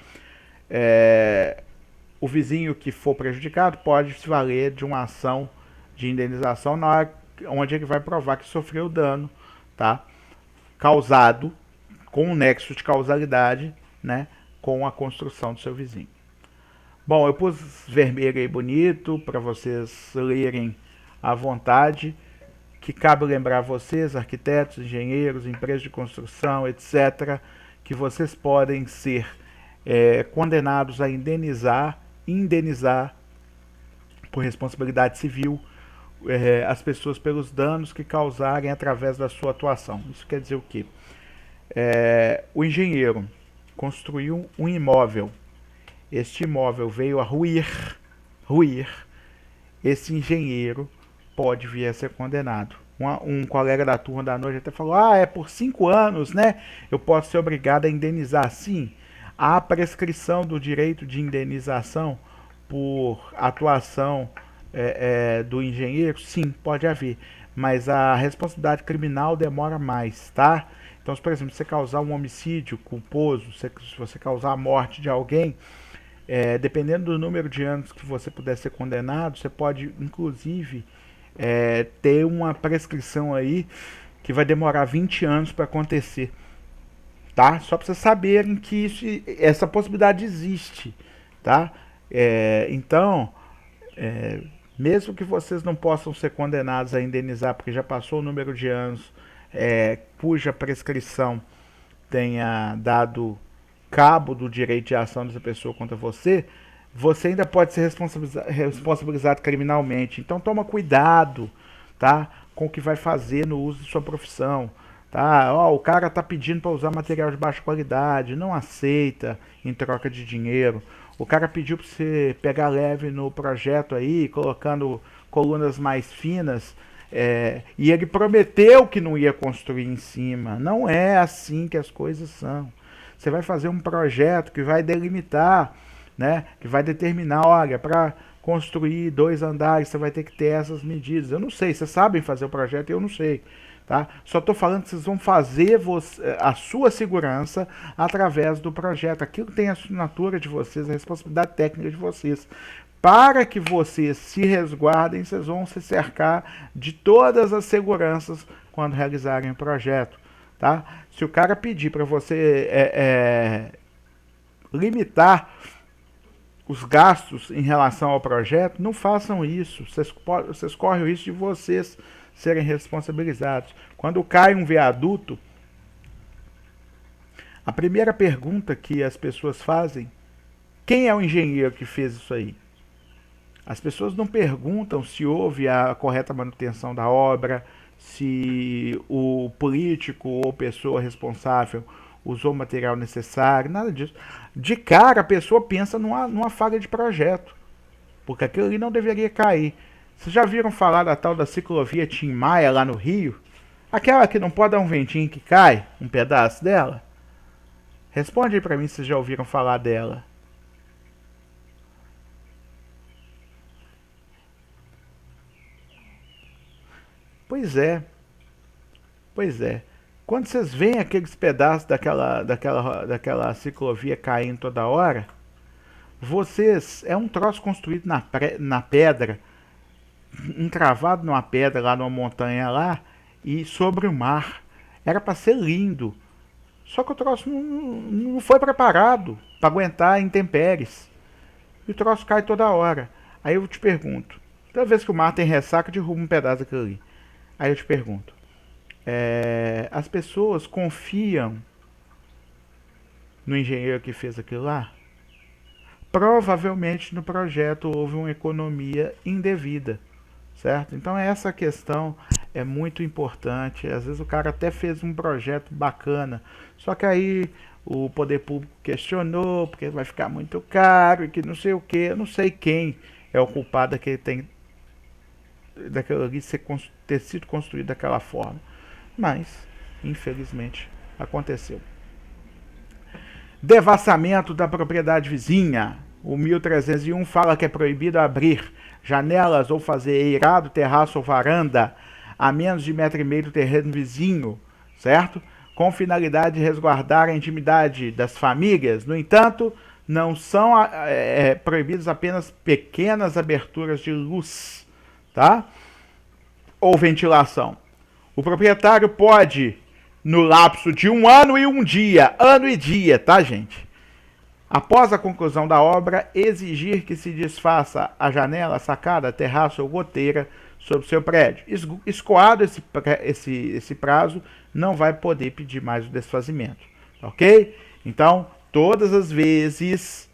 O vizinho que for prejudicado pode se valer de uma ação de indenização na hora onde ele vai provar que sofreu dano, tá? Causado com um nexo de causalidade, né, com a construção do seu vizinho. Bom, eu pus vermelho aí bonito para vocês lerem à vontade, que cabe lembrar a vocês, arquitetos, engenheiros, empresas de construção, etc., que vocês podem ser condenados a indenizar por responsabilidade civil as pessoas pelos danos que causarem através da sua atuação. Isso quer dizer o quê? O engenheiro construiu um imóvel, este imóvel veio a ruir, esse engenheiro pode vir a ser condenado, Um colega da turma da noite até falou, é por 5 anos, né? Eu posso ser obrigado a indenizar. Sim, há prescrição do direito de indenização por atuação do engenheiro? Sim, pode haver. Mas a responsabilidade criminal demora mais, tá? Então, por exemplo, se você causar um homicídio culposo, se você causar a morte de alguém, dependendo do número de anos que você puder ser condenado, você pode, inclusive, ter uma prescrição aí que vai demorar 20 anos para acontecer, tá? Só para vocês saberem que essa possibilidade existe, tá? Então, mesmo que vocês não possam ser condenados a indenizar porque já passou o número de anos cuja prescrição tenha dado cabo do direito de ação dessa pessoa contra você, você ainda pode ser responsabilizado criminalmente. Então toma cuidado, tá, com o que vai fazer no uso de sua profissão. Tá? O cara tá pedindo para usar material de baixa qualidade, não aceita em troca de dinheiro. O cara pediu para você pegar leve no projeto aí, colocando colunas mais finas, e ele prometeu que não ia construir em cima. Não é assim que as coisas são. Você vai fazer um projeto que vai delimitar, né? Que vai determinar, olha, para construir 2 andares você vai ter que ter essas medidas. Eu não sei, vocês sabem fazer o projeto, eu não sei. Tá? Só estou falando que vocês vão fazer a sua segurança através do projeto. Aquilo tem a assinatura de vocês, a responsabilidade técnica de vocês. Para que vocês se resguardem, vocês vão se cercar de todas as seguranças quando realizarem o projeto. Tá? Se o cara pedir para você limitar os gastos em relação ao projeto, não façam isso. Vocês correm o risco de vocês serem responsabilizados. Quando cai um viaduto, a primeira pergunta que as pessoas fazem, quem é o engenheiro que fez isso aí? As pessoas não perguntam se houve a correta manutenção da obra, se o político ou pessoa responsável usou o material necessário, nada disso. De cara, a pessoa pensa numa falha de projeto, porque aquilo ali não deveria cair. Vocês já viram falar da tal da ciclovia Tim Maia lá no Rio? Aquela que não pode dar um ventinho que cai, um pedaço dela? Responde aí pra mim se vocês já ouviram falar dela. Pois é, pois é. Quando vocês veem aqueles pedaços daquela ciclovia caindo toda hora, é um troço construído na pedra, encravado numa pedra lá numa montanha lá e sobre o mar. Era para ser lindo. Só que o troço não foi preparado para aguentar intempéries. E o troço cai toda hora. Aí eu te pergunto, toda vez que o mar tem ressaca, derruba um pedaço daquilo ali. Aí eu te pergunto, as pessoas confiam no engenheiro que fez aquilo lá? Provavelmente no projeto houve uma economia indevida, certo? Então essa questão é muito importante. Às vezes o cara até fez um projeto bacana, só que aí o poder público questionou porque vai ficar muito caro e que não sei o que. Eu não sei quem é o culpado daquilo ali ter sido construído daquela forma, mas infelizmente aconteceu. Devassamento da propriedade vizinha. O 1301 fala que é proibido abrir janelas ou fazer eirado, terraço ou varanda a menos de 1,5 m do terreno vizinho, certo? Com finalidade de resguardar a intimidade das famílias. No entanto, não são proibidas apenas pequenas aberturas de luz, tá? Ou ventilação. O proprietário pode, no lapso de 1 ano e 1 dia, ano e dia, tá, gente? Após a conclusão da obra, exigir que se desfaça a janela, a sacada, terraço ou goteira sobre seu prédio. Escoado esse prazo, não vai poder pedir mais o desfazimento, ok? Então, todas as vezes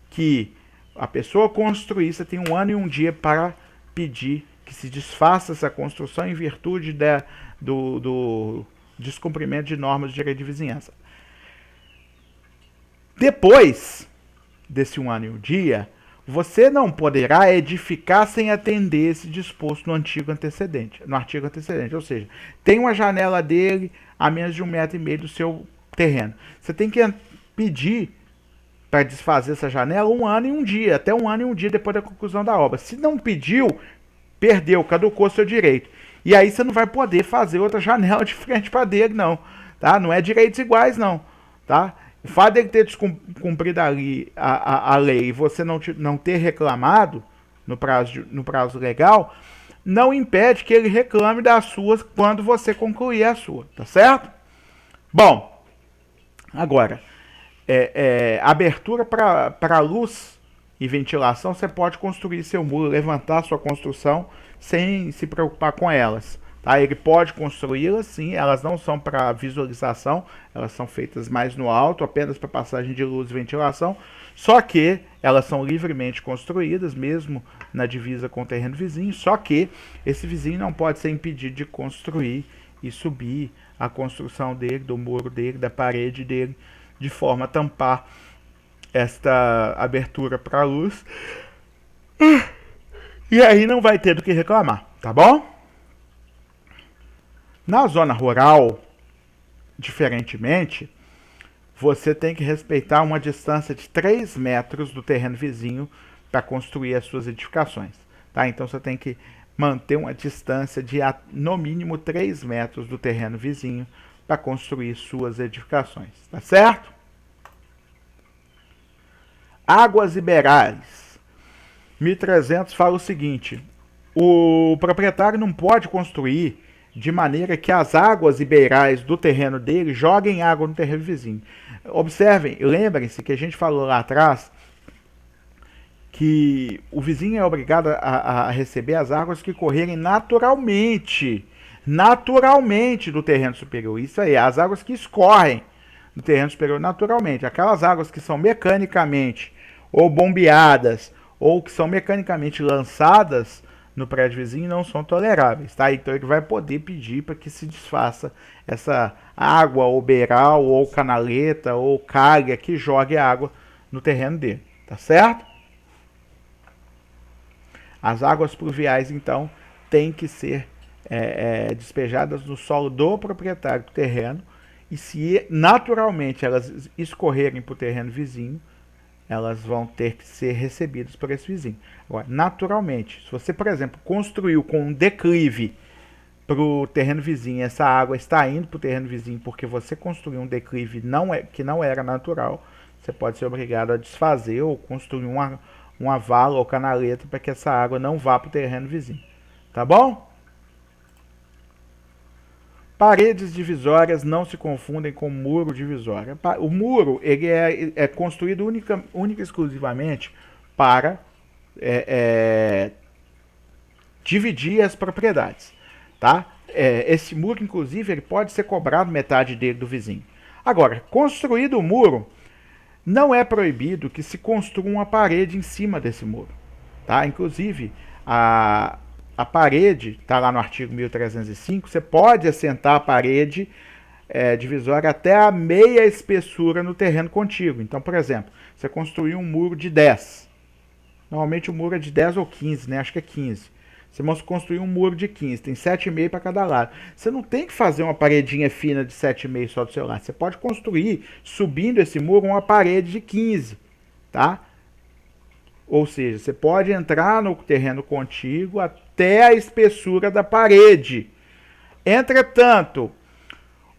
que a pessoa construir, você tem 1 ano e 1 dia para pedir que se desfaça essa construção em virtude do descumprimento de normas de direito de vizinhança. Depois desse 1 ano e 1 dia, você não poderá edificar sem atender esse disposto no artigo antecedente, ou seja, tem uma janela dele a menos de 1,5 m do seu terreno. Você tem que pedir para desfazer essa janela 1 ano e 1 dia, até 1 ano e 1 dia depois da conclusão da obra. Se não pediu, perdeu, caducou seu direito. E aí você não vai poder fazer outra janela de frente para dele, não. Tá? Não é direitos iguais, não. Tá? O fato dele ter descumprido ali a lei e você não ter reclamado no prazo legal, não impede que ele reclame das suas quando você concluir a sua. Tá certo? Bom, agora, abertura para luz e ventilação, você pode construir seu muro, levantar sua construção sem se preocupar com elas. Tá? Ele pode construí-las, sim, elas não são para visualização, elas são feitas mais no alto, apenas para passagem de luz e ventilação, só que elas são livremente construídas, mesmo na divisa com o terreno vizinho, só que esse vizinho não pode ser impedido de construir e subir a construção dele, do muro dele, da parede dele, de forma a tampar esta abertura para a luz. E aí não vai ter do que reclamar, tá bom? Na zona rural, diferentemente, você tem que respeitar uma distância de 3 metros do terreno vizinho para construir as suas edificações. Tá? Então você tem que manter uma distância de no mínimo 3 metros do terreno vizinho para construir suas edificações. Tá certo? Águas Iberais. 1300 fala o seguinte: o proprietário não pode construir de maneira que as águas ibeirais do terreno dele joguem água no terreno vizinho. Observem, lembrem-se que a gente falou lá atrás que o vizinho é obrigado a receber as águas que correrem naturalmente do terreno superior. Isso aí, as águas que escorrem no terreno superior naturalmente. Aquelas águas que são mecanicamente ou bombeadas ou que são mecanicamente lançadas no prédio vizinho não são toleráveis, tá? Então ele vai poder pedir para que se desfaça essa água ou beiral ou canaleta ou calha que jogue água no terreno dele, tá certo? As águas pluviais, então, têm que ser despejadas no solo do proprietário do terreno e se naturalmente elas escorrerem para o terreno vizinho, elas vão ter que ser recebidas por esse vizinho. Agora, naturalmente, se você, por exemplo, construiu com um declive para o terreno vizinho, essa água está indo para o terreno vizinho porque você construiu um declive que não era natural, você pode ser obrigado a desfazer ou construir uma vala ou canaleta para que essa água não vá para o terreno vizinho. Tá bom? Paredes divisórias não se confundem com muro divisório. O muro ele é construído única e exclusivamente para dividir as propriedades. Tá? Esse muro, inclusive, ele pode ser cobrado metade dele do vizinho. Agora, construído o muro, não é proibido que se construa uma parede em cima desse muro. Tá? Inclusive, a parede, está lá no artigo 1305, você pode assentar a parede divisória até a meia espessura no terreno contíguo. Então, por exemplo, você construiu um muro de 10. Normalmente o muro é de 10 ou 15, né? Acho que é 15. Você construir um muro de 15, tem 7,5 para cada lado. Você não tem que fazer uma paredinha fina de 7,5 só do seu lado. Você pode construir, subindo esse muro, uma parede de 15, tá? Ou seja, você pode entrar no terreno contíguo até a espessura da parede. Entretanto,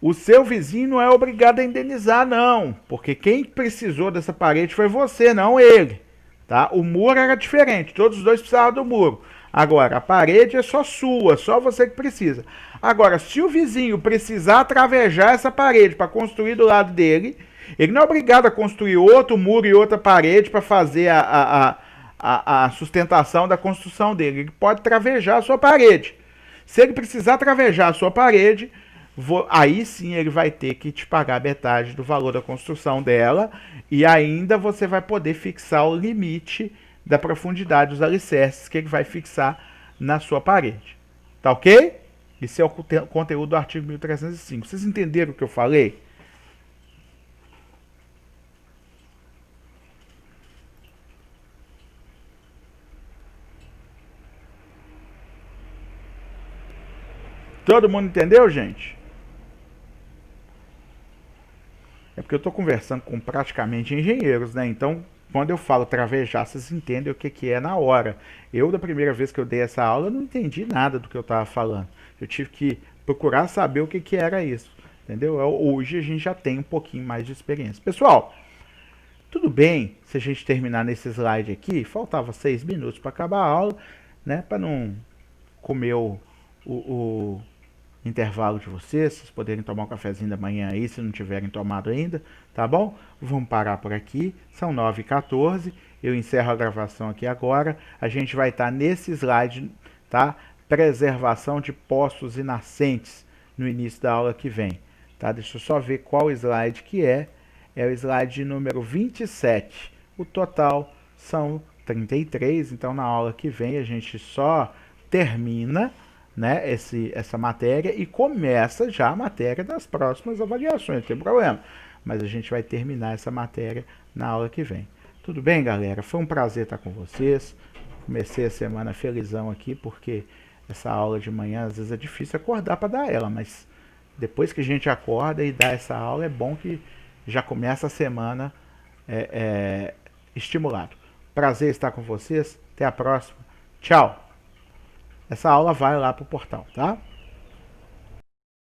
o seu vizinho não é obrigado a indenizar, não. Porque quem precisou dessa parede foi você, não ele. Tá? O muro era diferente, todos os dois precisavam do muro. Agora, a parede é só sua, só você que precisa. Agora, se o vizinho precisar travejar essa parede para construir do lado dele, ele não é obrigado a construir outro muro e outra parede para fazer a sustentação da construção dele. Ele pode travejar a sua parede. Se ele precisar travejar a sua parede, aí sim ele vai ter que te pagar metade do valor da construção dela e ainda você vai poder fixar o limite da profundidade dos alicerces que ele vai fixar na sua parede. Tá ok? Esse é o conteúdo do artigo 1305. Vocês entenderam o que eu falei? Todo mundo entendeu, gente? É porque eu estou conversando com praticamente engenheiros, né? Então, quando eu falo travejar, vocês entendem o que, que é na hora. Eu, da primeira vez que eu dei essa aula, não entendi nada do que eu estava falando. Eu tive que procurar saber o que, que era isso. Entendeu? Hoje a gente já tem um pouquinho mais de experiência. Pessoal, tudo bem se a gente terminar nesse slide aqui. Faltava 6 minutos para acabar a aula, né? Para não comer o intervalo de vocês poderem tomar um cafezinho da manhã aí, se não tiverem tomado ainda, tá bom? Vamos parar por aqui, são 9h14, eu encerro a gravação aqui agora, a gente vai estar nesse slide, tá? Preservação de poços e nascentes no início da aula que vem, tá? Deixa eu só ver qual slide que é o slide número 27, o total são 33, então na aula que vem a gente só termina, né, essa matéria e começa já a matéria das próximas avaliações, não tem problema. Mas a gente vai terminar essa matéria na aula que vem. Tudo bem, galera? Foi um prazer estar com vocês. Comecei a semana felizão aqui, porque essa aula de manhã às vezes é difícil acordar para dar ela, mas depois que a gente acorda e dá essa aula, é bom que já começa a semana estimulado. Prazer estar com vocês. Até a próxima. Tchau. Essa aula vai lá para o portal, tá?